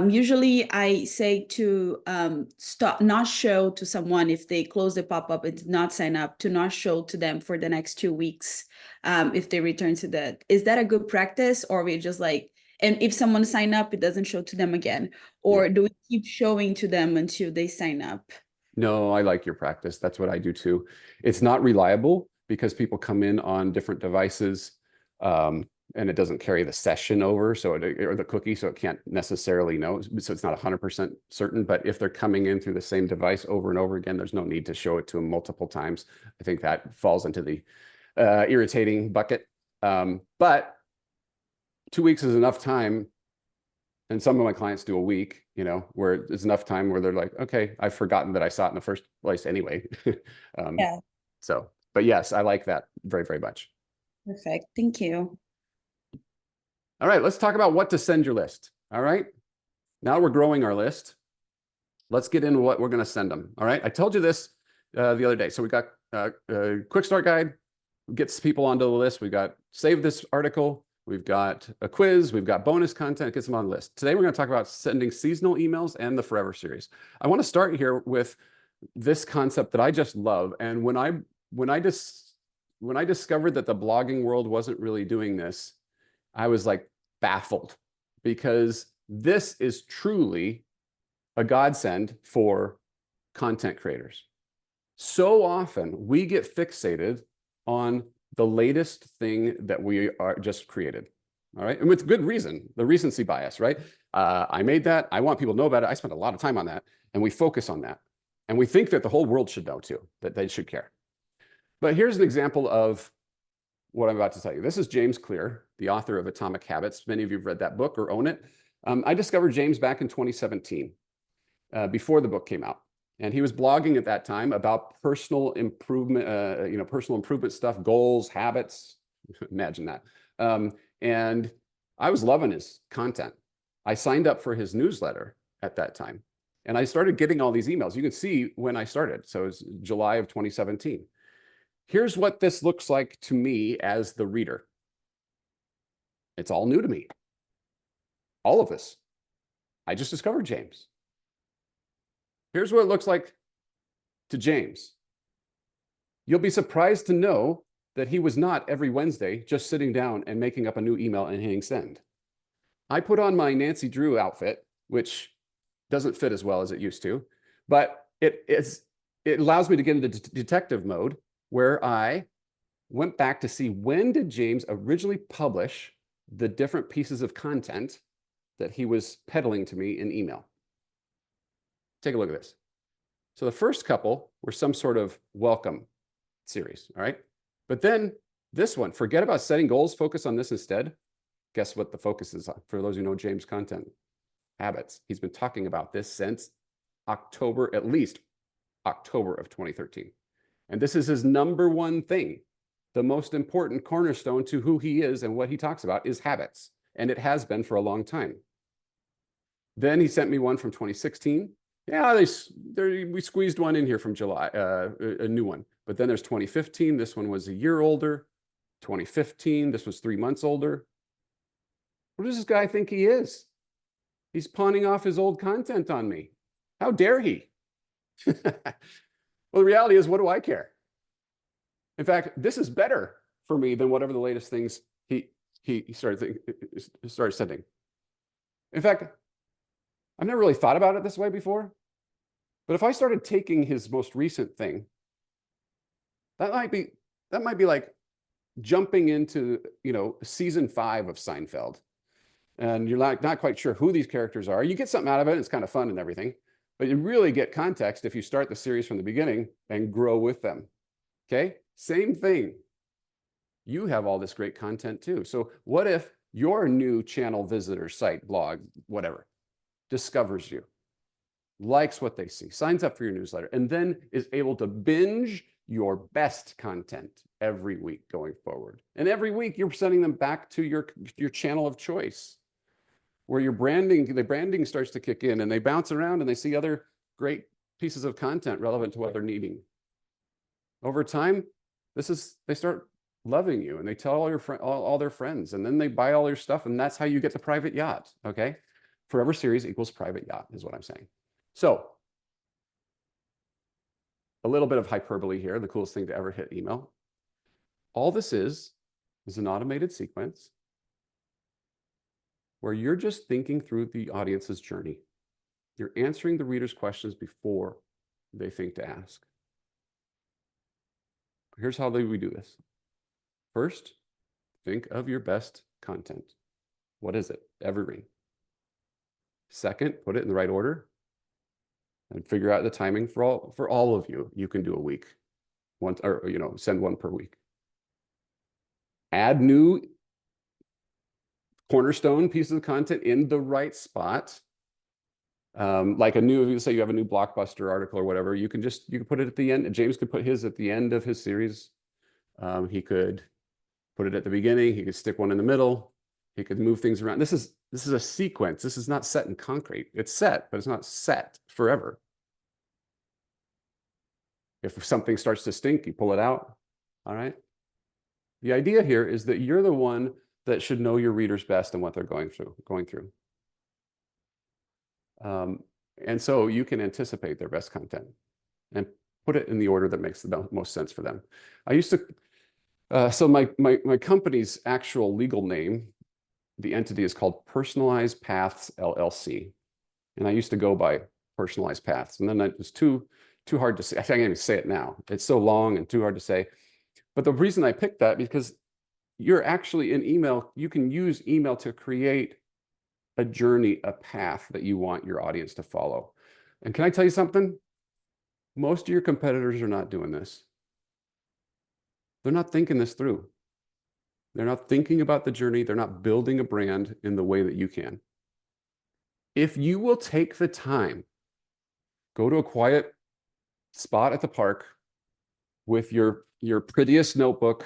Usually I say to not show to someone if they close the pop-up and did not sign up, to not show to them for the next 2 weeks if they return to that. Is that a good practice, or we just like, and if someone sign up, it doesn't show to them again? Or do we keep showing to them until they sign up? No, I like your practice. That's what I do too. It's not reliable because people come in on different devices and it doesn't carry the session over, or the cookie, so it can't necessarily know. So it's not 100% certain, but if they're coming in through the same device over and over again, there's no need to show it to them multiple times. I think that falls into the irritating bucket. But 2 weeks is enough time. And some of my clients do a week, where it's enough time where they're like, okay, I've forgotten that I saw it in the first place anyway. Yeah. So, but yes, I like that very, very much. Perfect. Thank you. All right, let's talk about what to send your list. All right. Now we're growing our list. Let's get into what we're going to send them. All right. I told you this the other day. So we got a quick start guide, gets people onto the list. We got save this article. We've got a quiz, we've got bonus content, gets them on the list. Today, we're going to talk about sending seasonal emails and the Forever series. I want to start here with this concept that I just love. And when I discovered that the blogging world wasn't really doing this, I was like baffled, because this is truly a godsend for content creators. So often we get fixated on the latest thing that we are just created. All right. And with good reason, the recency bias, right? I made that. I want people to know about it. I spent a lot of time on that, and we focus on that. And we think that the whole world should know too, that they should care. But here's an example of what I'm about to tell you. This is James Clear, the author of Atomic Habits. Many of you have read that book or own it. I discovered James back in 2017, before the book came out. And he was blogging at that time about personal improvement, personal improvement stuff, goals, habits. Imagine that. And I was loving his content. I signed up for his newsletter at that time, and I started getting all these emails. You can see when I started. So it was July of 2017. Here's what this looks like to me as the reader. It's all new to me. All of this. I just discovered James. Here's what it looks like to James. You'll be surprised to know that he was not every Wednesday just sitting down and making up a new email and hitting send. I put on my Nancy Drew outfit, which doesn't fit as well as it used to, but it allows me to get into detective mode, where I went back to see, when did James originally publish the different pieces of content that he was peddling to me in email. Take a look at this. So the first couple were some sort of welcome series, all right? But then this one, forget about setting goals, focus on this instead. Guess what the focus is on, for those who know James' content? Habits. He's been talking about this since October, at least October of 2013. And this is his #1 thing. The most important cornerstone to who he is and what he talks about is habits. And it has been for a long time. Then he sent me one from 2016. Yeah, we squeezed one in here from July, a new one. But then there's 2015. This one was a year older. 2015, this was 3 months older. What does this guy think he is? He's pawning off his old content on me. How dare he? Well, the reality is, what do I care? In fact, this is better for me than whatever the latest things he started sending. In fact, I've never really thought about it this way before, but if I started taking his most recent thing, that might be like jumping into, season 5 of Seinfeld, and you're not quite sure who these characters are. You get something out of it, it's kind of fun and everything, but you really get context if you start the series from the beginning and grow with them. Okay, same thing. You have all this great content too. So what if your new channel visitor, site, blog, whatever, discovers you, likes what they see, signs up for your newsletter, and then is able to binge your best content every week going forward? And every week you're sending them back to your channel of choice, where the branding starts to kick in, and they bounce around and they see other great pieces of content relevant to what they're needing. Over time, they start loving you, and they tell all their friends, and then they buy all your stuff, and that's how you get the private yacht. Okay, Forever Series equals private yacht is what I'm saying. So a little bit of hyperbole here, the coolest thing to ever hit email. All this is an automated sequence where you're just thinking through the audience's journey. You're answering the reader's questions before they think to ask. Here's how we do this. First, think of your best content. What is it? Evergreen. Second, put it in the right order and figure out the timing for all of you. You can do a week, once, or send one per week. Add new cornerstone pieces of content in the right spot. Like say you have a new Blockbuster article or whatever, you can put it at the end. James could put his at the end of his series. He could put it at the beginning. He could stick one in the middle. He could move things around. This is a sequence. This is not set in concrete. It's set, but it's not set forever. If something starts to stink, you pull it out. All right. The idea here is that you're the one that should know your readers best and what they're going through. And so you can anticipate their best content and put it in the order that makes the most sense for them. I used to, so my company's actual legal name, the entity is called Personalized Paths LLC. And I used to go by Personalized Paths. And then it was too hard to say. I can't even say it now. It's so long and too hard to say. But the reason I picked that, because you're actually in email, you can use email to create a journey, a path that you want your audience to follow. And can I tell you something? Most of your competitors are not doing this. They're not thinking this through. They're not thinking about the journey. They're not building a brand in the way that you can. If you will take the time, go to a quiet spot at the park with your prettiest notebook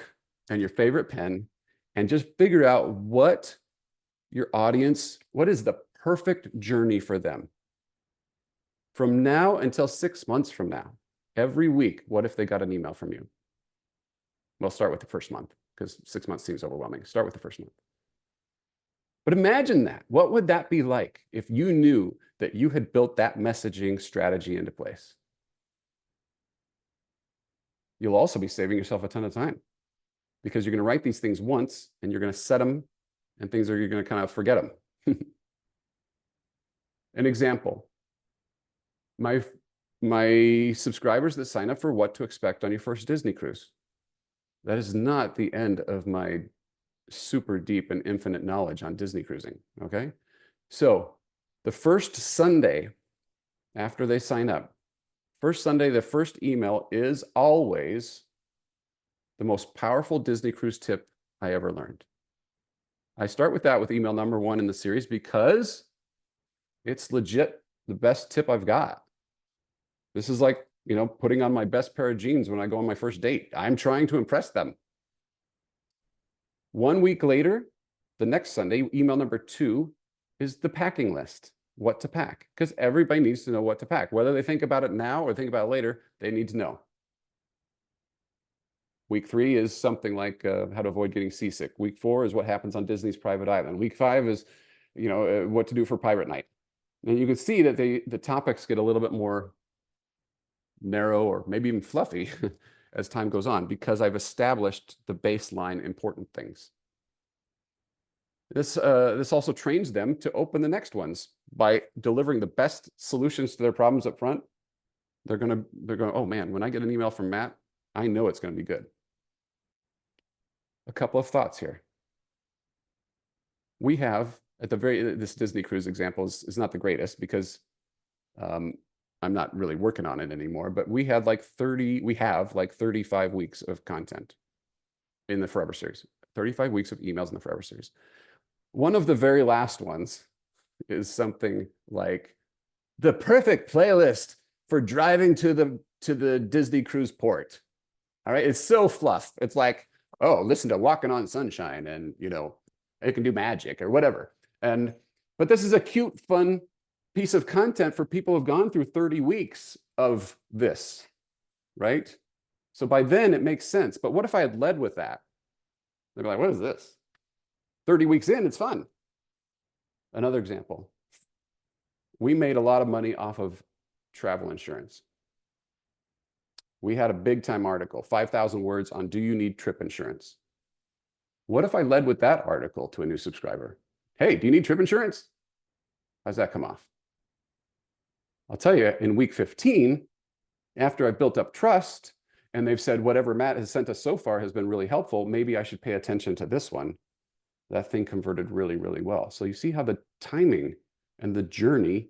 and your favorite pen, and just figure out what is the perfect journey for them. From now until 6 months from now, every week, what if they got an email from you? Well, start with the first month because 6 months seems overwhelming. Start with the first month. But imagine that. What would that be like if you knew that you had built that messaging strategy into place? You'll also be saving yourself a ton of time because you're going to write these things once and you're going to set them and things are you're going to kind of forget them. An example. My subscribers that sign up for What to Expect on Your First Disney Cruise. That is not the end of my super deep and infinite knowledge on Disney cruising, okay? So the first Sunday after they sign up, first Sunday, the first email is always the most powerful Disney cruise tip I ever learned. I start with that with email number 1 in the series because it's legit the best tip I've got. This is like, you know, putting on my best pair of jeans when I go on my first date. I'm trying to impress them. 1 week later, the next Sunday, email number 2 is the packing list, what to pack, because everybody needs to know what to pack. Whether they think about it now or think about it later, they need to know. Week 3 is something like how to avoid getting seasick. Week 4 is what happens on Disney's private island. Week 5 is, you know, what to do for pirate night. And you can see that the topics get a little bit more narrow or maybe even fluffy as time goes on because I've established the baseline important things. This also trains them to open the next ones by delivering the best solutions to their problems up front. They're going, oh man, when I get an email from Matt, I know it's going to be good. A couple of thoughts here. We have at the this Disney cruise example is not the greatest because I'm not really working on it anymore, but we have like 35 weeks of content in the Forever series, 35 weeks of emails in the Forever series. One of the very last ones is something like the perfect playlist for driving to the Disney cruise port. All right. It's so fluff. It's like, oh, listen to Walking on Sunshine and, you know, it can do magic or whatever. But this is a cute, fun piece of content for people who've gone through 30 weeks of this, right? So by then it makes sense. But what if I had led with that? They'd be like, what is this? 30 weeks in, it's fun. Another example. We made a lot of money off of travel insurance. We had a big time article, 5,000 words on do you need trip insurance? What if I led with that article to a new subscriber? Hey, do you need trip insurance? How's that come off? I'll tell you, in week 15, after I've built up trust and they've said whatever Matt has sent us so far has been really helpful, maybe I should pay attention to this one. That thing converted really, really well. So you see how the timing and the journey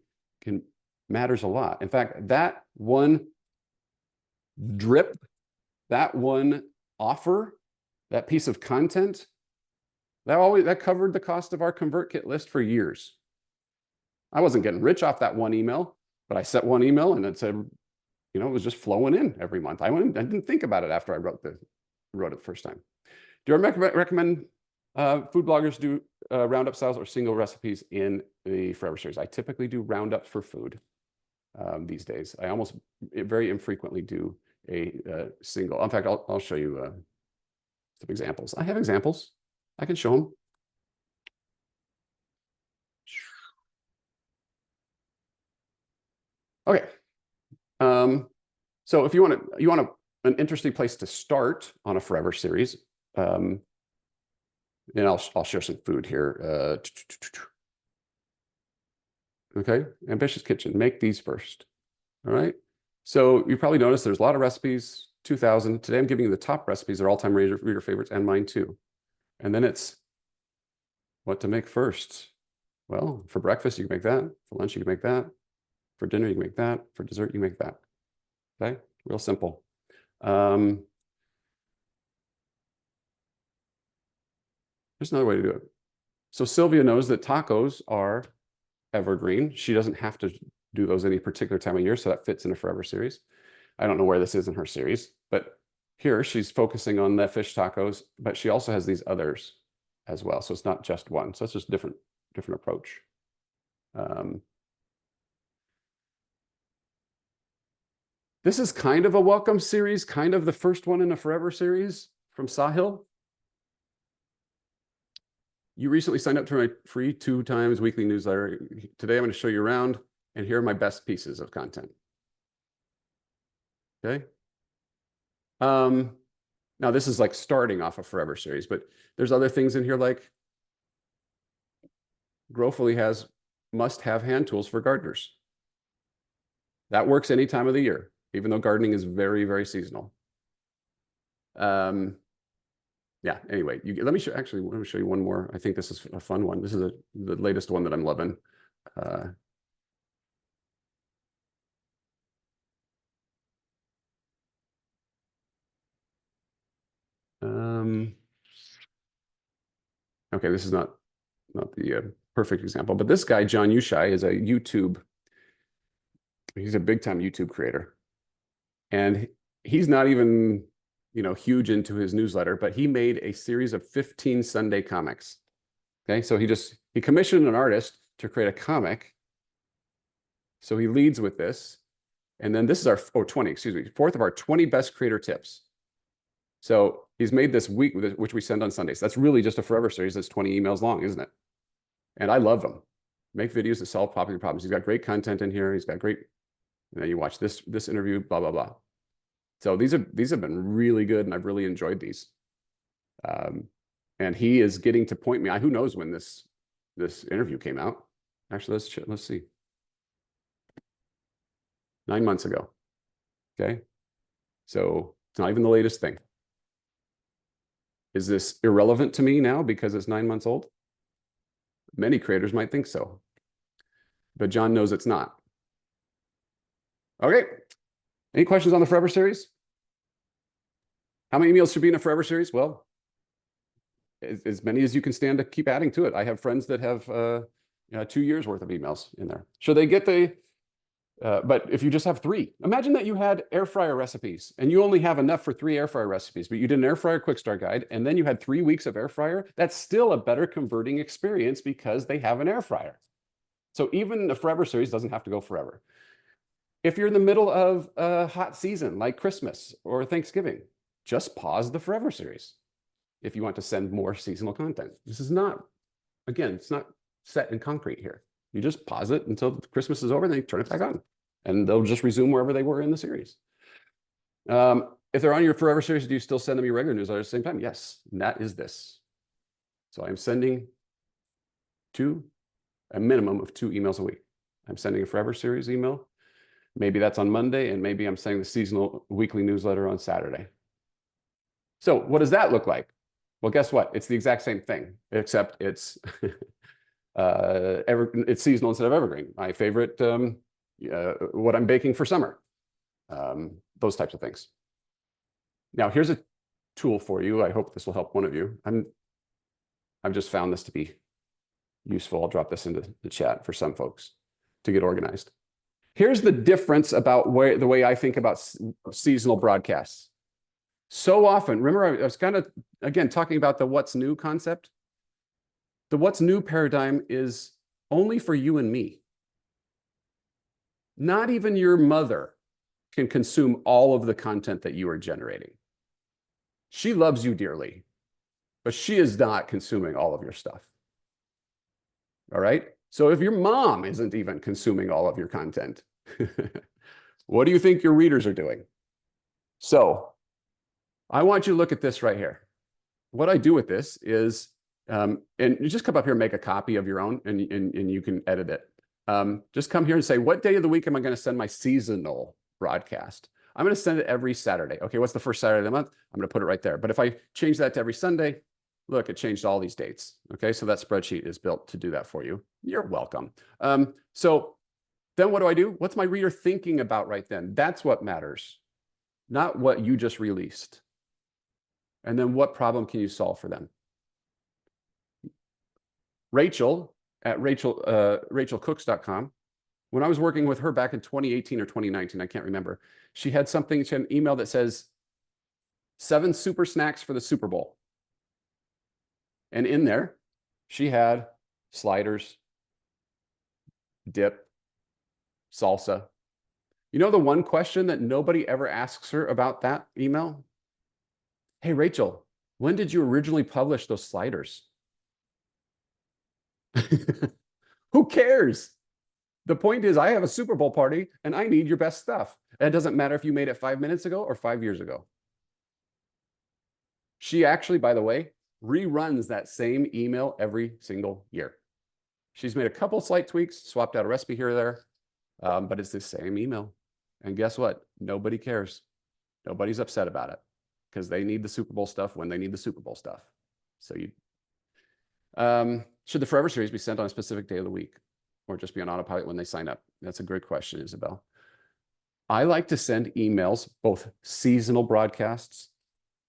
matters a lot. In fact, that one drip, that one offer, that piece of content, that covered the cost of our ConvertKit list for years. I wasn't getting rich off that one email, but I set one email and it said, you know, it was just flowing in every month. I didn't think about it after I wrote it the first time. Do I recommend food bloggers do roundup styles or single recipes in the Forever series? I typically do roundups for food these days. I almost very infrequently do a single. In fact, I'll show you some examples. I have examples. I can show them. Okay. So if you want an interesting place to start on a Forever series, and I'll share some food here. Okay, Ambitious Kitchen, make these first. All right. So you probably noticed there's a lot of recipes, 2,000. Today I'm giving you the top recipes. They're all-time reader favorites and mine too. And then it's what to make first. Well, for breakfast, you can make that. For lunch, you can make that. For dinner, you can make that. For dessert, you make that. Okay, real simple. There's another way to do it. So Sylvia knows that tacos are evergreen. She doesn't have to do those any particular time of year, so that fits in a Forever series. I don't know where this is in her series, but here she's focusing on the fish tacos, but she also has these others as well. So it's not just one. So it's just different approach. This is kind of a welcome series, kind of the first one in a Forever series from Sahil. You recently signed up to my free 2 times weekly newsletter. Today, I'm going to show you around, and here are my best pieces of content. Okay. Now this is like starting off a Forever series, but there's other things in here like Growfully has must-have hand tools for gardeners. That works any time of the year, even though gardening is very, very seasonal. Yeah, anyway, let me show, actually, let me show you one more. I think this is a fun one. This is the latest one that I'm loving. Okay, this is not the perfect example, but this guy, John Ushai, is a he's a big time YouTube creator. And he's not even, huge into his newsletter, but he made a series of 15 Sunday comics. Okay, so he commissioned an artist to create a comic. So he leads with this. And then this is our 20, excuse me, 4th of our 20 best creator tips. So he's made this week, which we send on Sundays. That's really just a Forever series that's 20 emails long, isn't it? And I love them. Make videos that solve popular problems. He's got great content in here. He's got great, you watch this interview, blah, blah, blah. So these have been really good, and I've really enjoyed these. And he is getting to point me. Who knows when this interview came out? Actually, let's see. 9 months ago. Okay, so it's not even the latest thing. Is this irrelevant to me now because it's 9 months old? Many creators might think so, but John knows it's not. Okay. Any questions on the Forever series? How many emails should be in a Forever series? Well, as many as you can stand to keep adding to it. I have friends that have 2 years worth of emails in there. Should they get but if you just have 3, imagine that you had air fryer recipes and you only have enough for 3 air fryer recipes, but you did an air fryer quick start guide and then you had 3 weeks of air fryer. That's still a better converting experience because they have an air fryer. So even the Forever series doesn't have to go forever. If you're in the middle of a hot season like Christmas or Thanksgiving, just pause the Forever series if you want to send more seasonal content. This is not, again, it's not set in concrete here. You just pause it until Christmas is over, and then you turn it back on, and they'll just resume wherever they were in the series. If they're on your Forever series, do you still send them your regular newsletter at the same time? Yes, and that is this. So I'm sending a minimum of 2 emails a week. I'm sending a Forever series email. Maybe that's on Monday, and maybe I'm sending the seasonal weekly newsletter on Saturday. So what does that look like? Well, guess what? It's the exact same thing, except it's it's seasonal instead of evergreen. My favorite, what I'm baking for summer, those types of things. Now, here's a tool for you. I hope this will help one of you. I've just found this to be useful. I'll drop this into the chat for some folks to get organized. Here's the difference about the way I think about seasonal broadcasts. So often, remember I was kind of, again, talking about the what's new concept. The what's new paradigm is only for you and me. Not even your mother can consume all of the content that you are generating. She loves you dearly, but she is not consuming all of your stuff. All right? So if your mom isn't even consuming all of your content, what do you think your readers are doing? So I want you to look at this right here. What I do with this is, and you just come up here and make a copy of your own, and you can edit it. Just come here and say, what day of the week am I going to send my seasonal broadcast? I'm going to send it every Saturday. Okay, what's the first Saturday of the month? I'm going to put it right there. But if I change that to every Sunday, look, it changed all these dates. Okay, so that spreadsheet is built to do that for you. You're welcome. So then what do? What's my reader thinking about right then? That's what matters, not what you just released. And then what problem can you solve for them? Rachel at rachelcooks.com, when I was working with her back in 2018 or 2019, I can't remember, she had an email that says 7 super snacks for the Super Bowl. And in there, she had sliders, dip, salsa. You know the one question that nobody ever asks her about that email? Hey, Rachel, When did you originally publish those sliders? Who cares? The point is, I have a Super Bowl party and I need your best stuff. And it doesn't matter if you made it 5 minutes ago or 5 years ago. She actually, by the way, reruns that same email every single year. She's made a couple slight tweaks, swapped out a recipe here or there, but it's the same email. And guess what? Nobody cares. Nobody's upset about it because they need the Super Bowl stuff when they need the Super Bowl stuff. So should the Forever Series be sent on a specific day of the week or just be on autopilot when they sign up? That's a great question, Isabel. I like to send emails, both seasonal broadcasts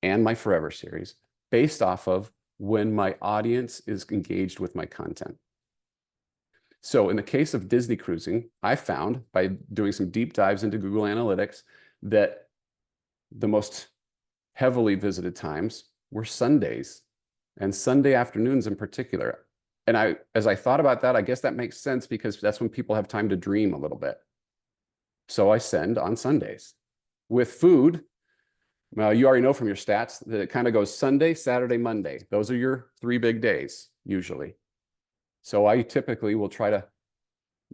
and my Forever Series, based off of when my audience is engaged with my content. So in the case of Disney cruising, I found by doing some deep dives into Google Analytics that the most heavily visited times were Sundays and Sunday afternoons in particular. And as I thought about that, I guess that makes sense because that's when people have time to dream a little bit. So I send on Sundays. With food, well, you already know from your stats that it kind of goes Sunday, Saturday, Monday. Those are your 3 big days usually. So I typically will try to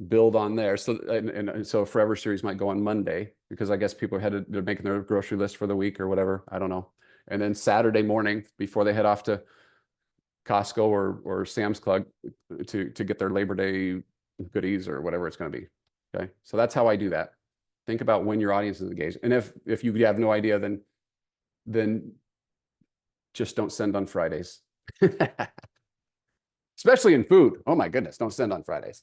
build on there. So and so Forever Series might go on Monday because I guess people they're making their grocery list for the week or whatever. I don't know. And then Saturday morning before they head off to Costco or Sam's Club to get their Labor Day goodies or whatever it's going to be. Okay, so that's how I do that. Think about when your audience is engaged, and if you have no idea, then just don't send on Fridays. Especially in food. Oh my goodness, don't send on Fridays.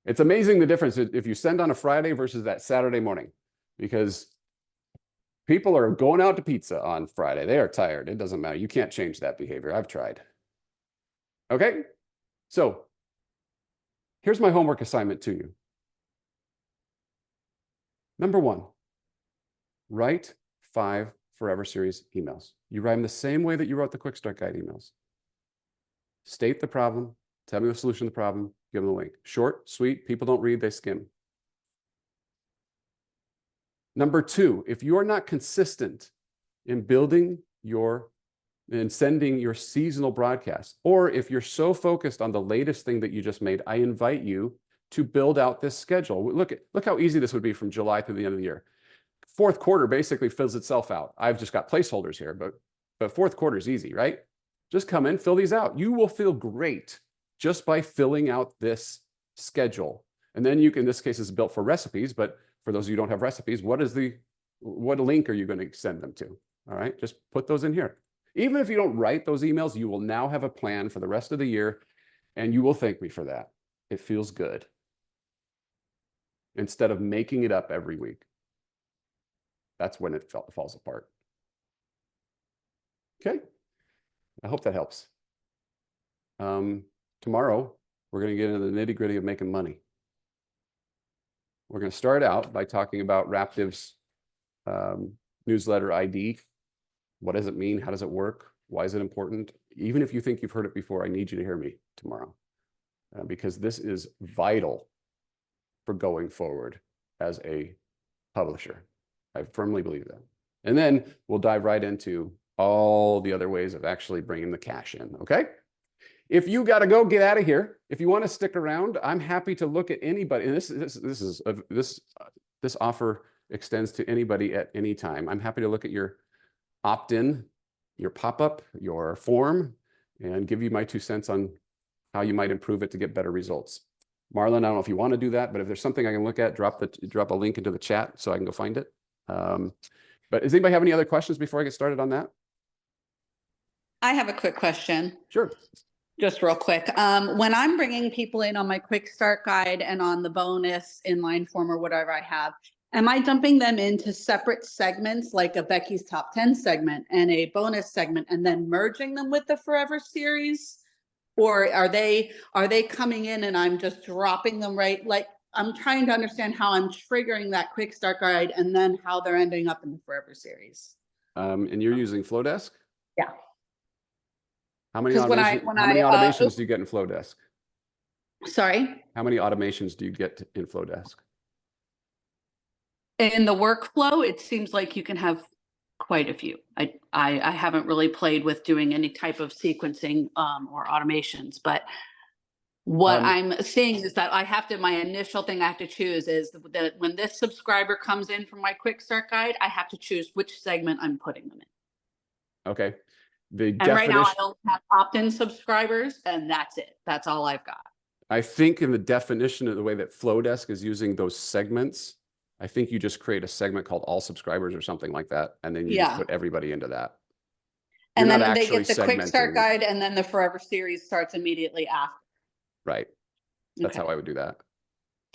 It's amazing the difference if you send on a Friday versus that Saturday morning, because people are going out to pizza on Friday. They are tired. It doesn't matter. You can't change that behavior. I've tried. Okay, so here's my homework assignment to you. Number 1, write 5 Forever Series emails. You write them the same way that you wrote the Quick Start Guide emails. State the problem, tell me the solution to the problem, give them the link. Short, sweet, people don't read, they skim. Number 2, if you are not consistent in sending your seasonal broadcasts, or if you're so focused on the latest thing that you just made, I invite you to build out this schedule. Look how easy this would be from July through the end of the year. Fourth quarter basically fills itself out. I've just got placeholders here, but fourth quarter is easy, right? Just come in, fill these out. You will feel great just by filling out this schedule. And then you can, in this case, is built for recipes, but for those of you who don't have recipes, what link are you going to send them to? All right, just put those in here. Even if you don't write those emails, you will now have a plan for the rest of the year, and you will thank me for that. It feels good. Instead of making it up every week. That's when it falls apart. Okay. I hope that helps. Tomorrow, we're going to get into the nitty-gritty of making money. We're going to start out by talking about Raptive's newsletter ID. What does it mean? How does it work? Why is it important? Even if you think you've heard it before, I need you to hear me tomorrow because this is vital for going forward as a publisher. I firmly believe that. And then we'll dive right into all the other ways of actually bringing the cash in, okay? If you got to go, get out of here. If you want to stick around, I'm happy to look at anybody. And this offer extends to anybody at any time. I'm happy to look at your opt-in, your pop-up, your form, and give you my 2 cents on how you might improve it to get better results. Marlon, I don't know if you want to do that, but if there's something I can look at, drop a link into the chat so I can go find it. But does anybody have any other questions before I get started on that? I have a quick question. Sure. Just real quick. When I'm bringing people in on my quick start guide and on the bonus inline form or whatever I have, am I dumping them into separate segments like a Becky's Top 10 segment and a bonus segment and then merging them with the Forever Series? Or are they coming in and I'm just dropping them right? Like I'm trying to understand how I'm triggering that quick start guide and then how they're ending up in the Forever Series. And you're using Flowdesk? Yeah. How many automations do you get in Flowdesk? Sorry? How many automations do you get in Flowdesk? In the workflow, it seems like you can have quite a few. I haven't really played with doing any type of sequencing or automations, but what Um, I'm seeing is that my initial thing I have to choose is that when this subscriber comes in from my quick start guide, I have to choose which segment I'm putting them in. Okay. The And right now I definition, only have opt-in subscribers and that's it. That's all I've got. I think in the definition of the way that Flowdesk is using those segments, I think you just create a segment called all subscribers or something like that. And then you just Yeah. put everybody into that. And You're then not they actually get the quick start segmenting. guide and then the Forever series starts immediately after. Right. That's Okay. how I would do that.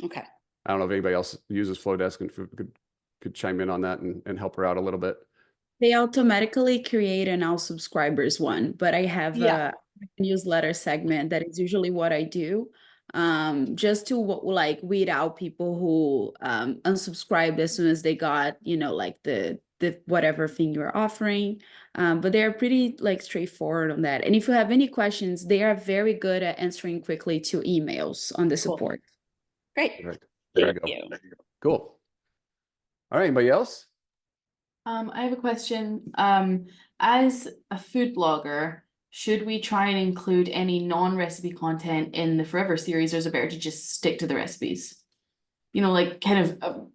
Okay. I don't know if anybody else uses Flowdesk and could chime in on that and help her out a little bit. They automatically create an all subscribers one, but I have Yeah. a newsletter segment that is usually what I do. Just to like weed out people who unsubscribed as soon as they got, you know, like the whatever thing you're offering. But they're pretty like straightforward on that. And if you have any questions, they are very good at answering quickly to emails on the Cool. support. Great. Right. There you Thank go. you. Cool. All right. Anybody else? I have a question. As a food blogger, should we try and include any non-recipe content in the Forever series, or is it better to just stick to the recipes? You know, like kind of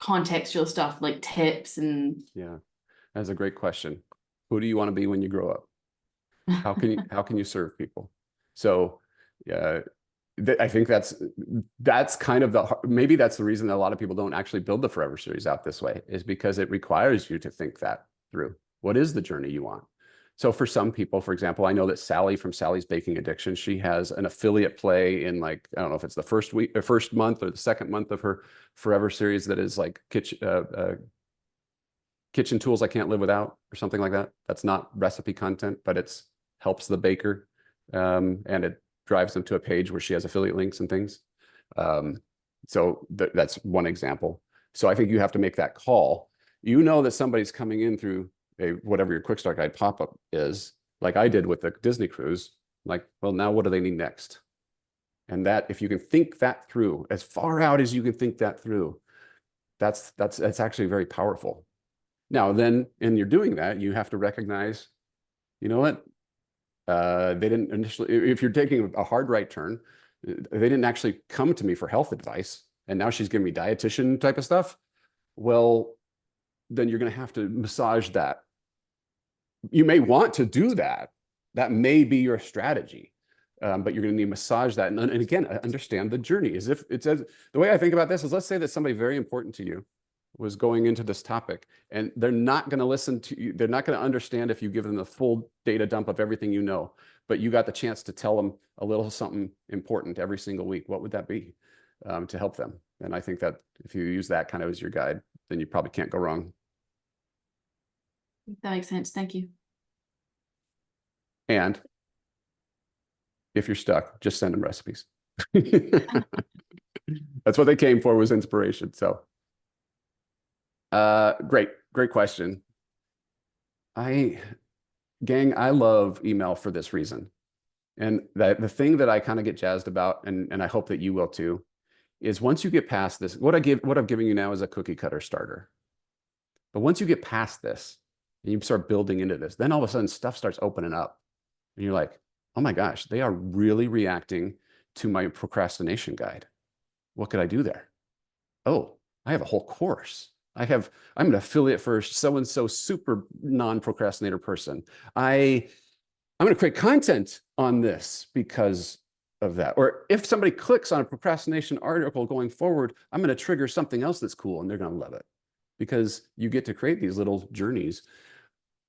contextual stuff like tips and Yeah. That's a great question. Who do you want to be when you grow up? How can you serve people? So, yeah, I think that's kind of maybe that's the reason that a lot of people don't actually build the Forever series out this way, is because it requires you to think that through. What is the journey you want? So for some people, for example, I know that Sally from Sally's Baking Addiction, she has an affiliate play in, like, I don't know if it's the first week or first month or the second month of her Forever series that is like kitchen tools I can't live without or something like that. That's not recipe content, but it's helps the baker, and it drives them to a page where she has affiliate links and things. So that's one example. So I think you have to make that call. You know that somebody's coming in through whatever your quick start guide pop-up is, like I did with the Disney cruise. Like, well, now what do they need next? And that, if you can think that through as far out as you can think that through, that's actually very powerful. Now, then, and you're doing that, you have to recognize, you know what? They didn't initially, if you're taking a hard right turn, they didn't actually come to me for health advice, and now she's giving me dietitian type of stuff. Well, then you're going to have to massage that. You may want to do that. That may be your strategy, but you're going to need to massage that. And again, understand the journey. As if it says, the way I think about this is, let's say that somebody very important to you was going into this topic, and they're not going to listen to you. They're not going to understand if you give them the full data dump of everything you know, but you got the chance to tell them a little something important every single week. What would that be to help them? And I think that if you use that kind of as your guide, then you probably can't go wrong. that makes sense. Thank you. And if you're stuck, just send them recipes. That's what they came for, was inspiration. So great question. Gang, I love email for this reason. And the thing that I kind of get jazzed about, and I hope that you will too, is once you get past this, what I'm giving you now is a cookie cutter starter. But once you get past this and you start building into this, then all of a sudden stuff starts opening up. And you're like, oh my gosh, they are really reacting to my procrastination guide. What could I do there? Oh, I have a whole course. I'm an affiliate for so-and-so super non-procrastinator person. I'm going to create content on this because of that. Or if somebody clicks on a procrastination article going forward, I'm going to trigger something else that's cool, and they're going to love it, because you get to create these little journeys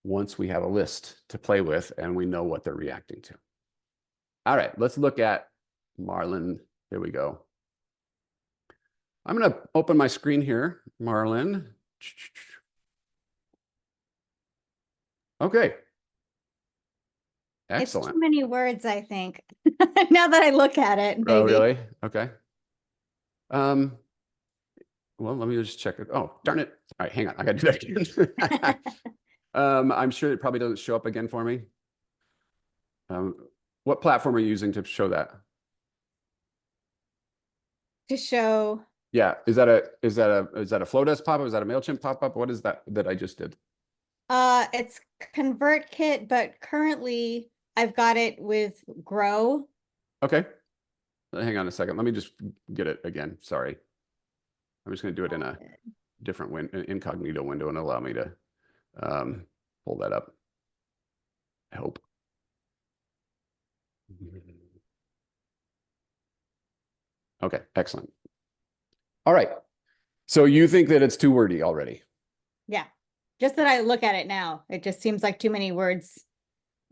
once we have a list to play with and we know what they're reacting to. All right, let's look at Marlon. Here we go. I'm going to open my screen here, Marlon. Okay. It's Excellent. too many words, I think, now that I look at it. Oh, maybe. really? Okay. Well, let me just check it. Oh, darn it. All right, hang on. I got to do that again. I'm sure it probably doesn't show up again for me. What platform are you using to show that? To show, Yeah, is that a Flowdesk pop-up? Is that a MailChimp pop-up? What is that I just did? It's ConvertKit, but currently I've got it with Grow. Okay. Hang on a second. Let me just get it again. Sorry. I'm just going to do it in a different incognito window and allow me to pull that up. I hope. Okay, excellent. All right. So you think that it's too wordy already? Yeah, just that I look at it now, it just seems like too many words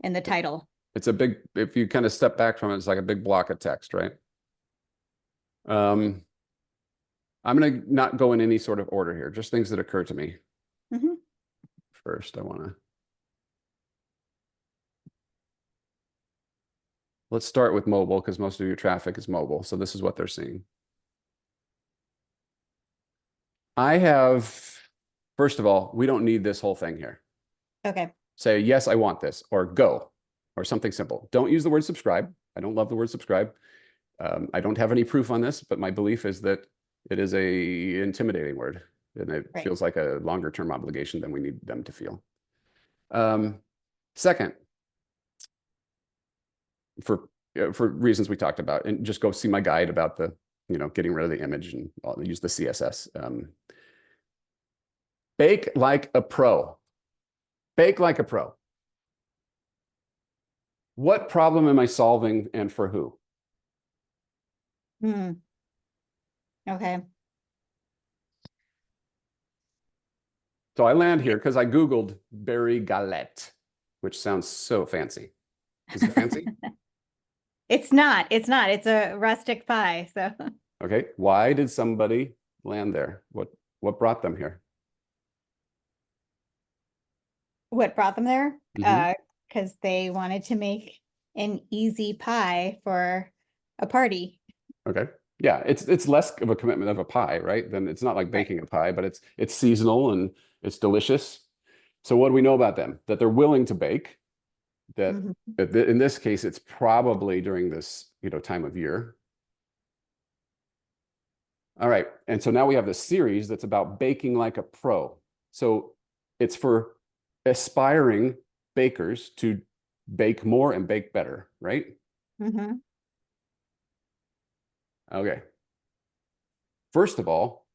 in the title. It's a big, if you kind of step back from it, it's like a big block of text, right? I'm going to not go in any sort of order here, just things that occur to me. Mhm. First, I want to. Let's start with mobile because most of your traffic is mobile. So this is what they're seeing. I have, first of all, we don't need this whole thing here. Okay, Say, yes, I want this, or go, or something simple. Don't use the word subscribe. I don't love the word subscribe. I don't have any proof on this, but my belief is that it is a intimidating word, and it Right. feels like a longer term obligation than we need them to feel. Second, for reasons we talked about, and just go see my guide about the, getting rid of the image, and I'll use the CSS. Bake like a pro. Bake like a pro. What problem am I solving and for who? okay, So I land here because I Googled berry galette, which sounds so fancy. Is it fancy? it's not, it's a rustic pie, so. Okay. Why did somebody land there? What brought them here? What brought them there? Mhm. Because they wanted to make an easy pie for a party. Okay. Yeah, it's less of a commitment of a pie, right? Then it's not like baking a pie, but it's seasonal and it's delicious. So what do we know about them? That they're willing to bake. That Mhm. in this case, it's probably during this, time of year. All right. And so now we have this series that's about baking like a pro. So it's for aspiring bakers to bake more and bake better, right? Mhm. Okay. First of all,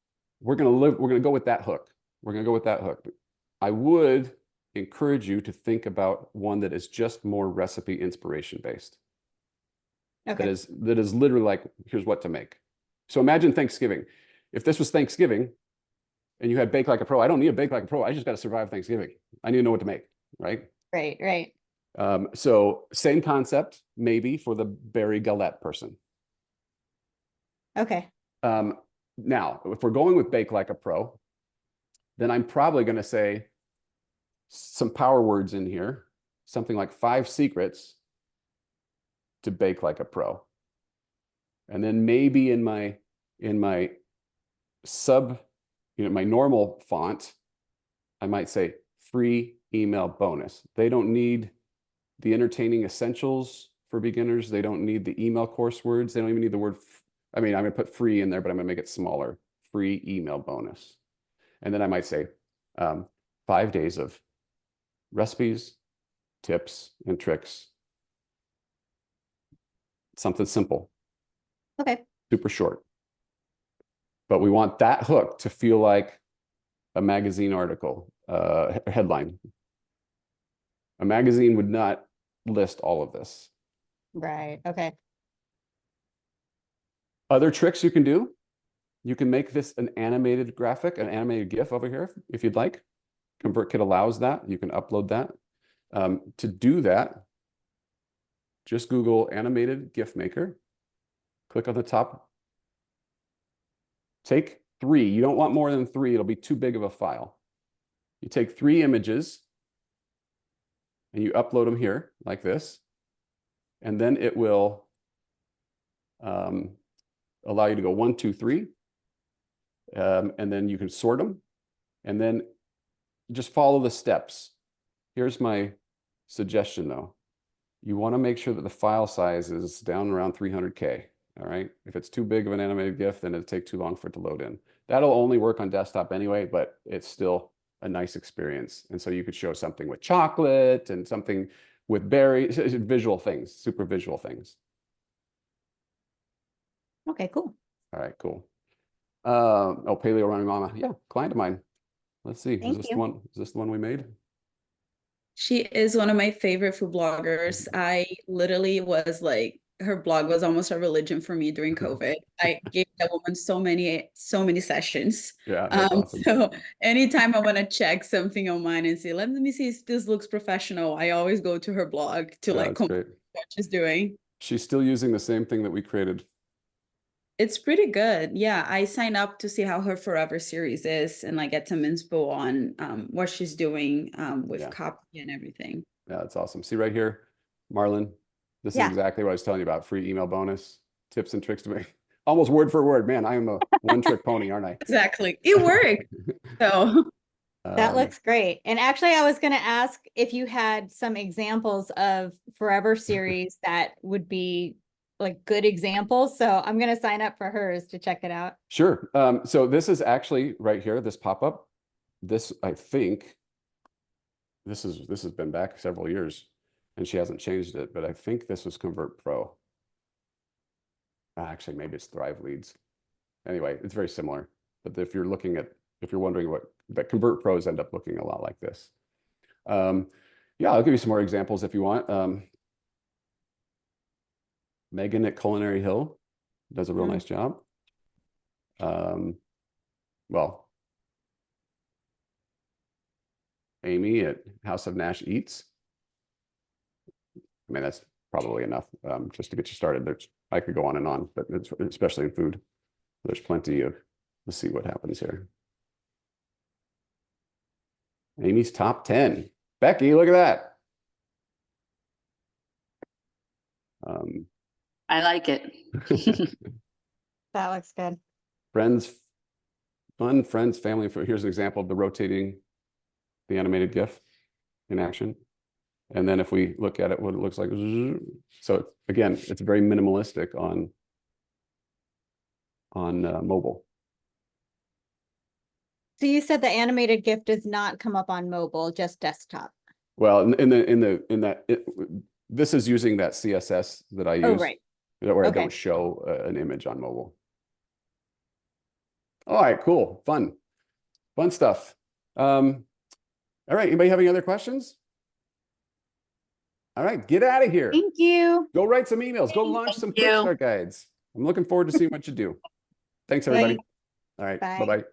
we're going to go with that hook. We're going to go with that hook. I would encourage you to think about one that is just more recipe inspiration based. Okay, That is literally like, here's what to make. So imagine Thanksgiving. If this was Thanksgiving and you had Bake Like a Pro, I don't need a Bake Like a Pro. I just got to survive Thanksgiving. I need to know what to make, right? right. So same concept, maybe for the berry galette person. Okay, Now, if we're going with Bake Like a Pro, then I'm probably going to say some power words in here, something like 5 secrets to bake like a pro. And then maybe in my sub, my normal font, I might say free email bonus. They don't need the entertaining essentials for beginners. They don't need the email course words. They don't even need the word. I mean, I'm going to put free in there, but I'm going to make it smaller. Free email bonus. And then I might say 5 days of recipes, tips, and tricks. Something simple. okay, Super short. But we want that hook to feel like a magazine article, headline. A magazine would not list all of this. right, okay. Other tricks you can do, you can make this an animated graphic, an animated GIF over here, if you'd like. ConvertKit allows that. You can upload that. To do that, just Google animated GIF maker. Click on the top. Take 3. You don't want more than 3. It'll be too big of a file. You take 3 images and you upload them here like this. And then it will allow you to go 1, 2, 3. And then you can sort them. And then just follow the steps. Here's my suggestion though. You want to make sure that the file size is down around 300K. All right. If it's too big of an animated GIF, then it'll take too long for it to load in. That'll only work on desktop anyway, but it's still a nice experience. And so you could show something with chocolate and something with berries, visual things, super visual things. Okay, cool. All right, cool. Oh, Paleo Running Mama. Yeah, client of mine. Let's see. Thank Is this you. the one? Is this the one we made? She is one of my favorite food bloggers. I literally was like, her blog was almost a religion for me during COVID. I gave that woman so many sessions. Yeah, that's awesome. So anytime I want to check something on mine and say, let me see if this looks professional, I always go to her blog to Yeah, like that's compare great. what she's doing. She's still using the same thing that we created. It's pretty good. Yeah, I sign up to see how her Forever series is and like get some inspo on what she's doing with Yeah. copy and everything. Yeah, that's awesome. See right here, Marlon, this Yeah. is exactly what I was telling you about. Free email bonus, tips and tricks to make almost word for word. Man, I am a one-trick pony, aren't I? Exactly. It worked. So That looks great. And actually, I was going to ask if you had some examples of Forever series that would be like good examples. So I'm going to sign up for hers to check it out. Sure. So this is actually right here, this pop-up. This, I think, this has been back several years and she hasn't changed it, but I think this was Convert Pro. Actually, maybe it's Thrive Leads. Anyway, it's very similar. But if you're wondering what, but Convert Pros end up looking a lot like this. Yeah, I'll give you some more examples if you want. Megan at Culinary Hill does a real nice job. Well, Amy at House of Nash Eats. I mean, that's probably enough just to get you started. I could go on and on, but especially in food, there's plenty of, let's see what happens here. Amy's top 10. Becky, look at that. I like it. That looks good. Friends, fun, friends, family. Here's an example of the animated GIF in action. And then if we look at it, what it looks like. So again, it's very minimalistic on mobile. So you said the animated GIF does not come up on mobile, just desktop. Well, this is using that CSS that I use. Oh, right. Where I Okay. don't show an image on mobile. All right, cool, fun stuff. All right, anybody have any other questions? All right, get out of here. Thank you. Go write some emails. Go launch some quick you. start guides. I'm looking forward to seeing what you do. Thanks, everybody. Bye. All right, Bye. bye-bye.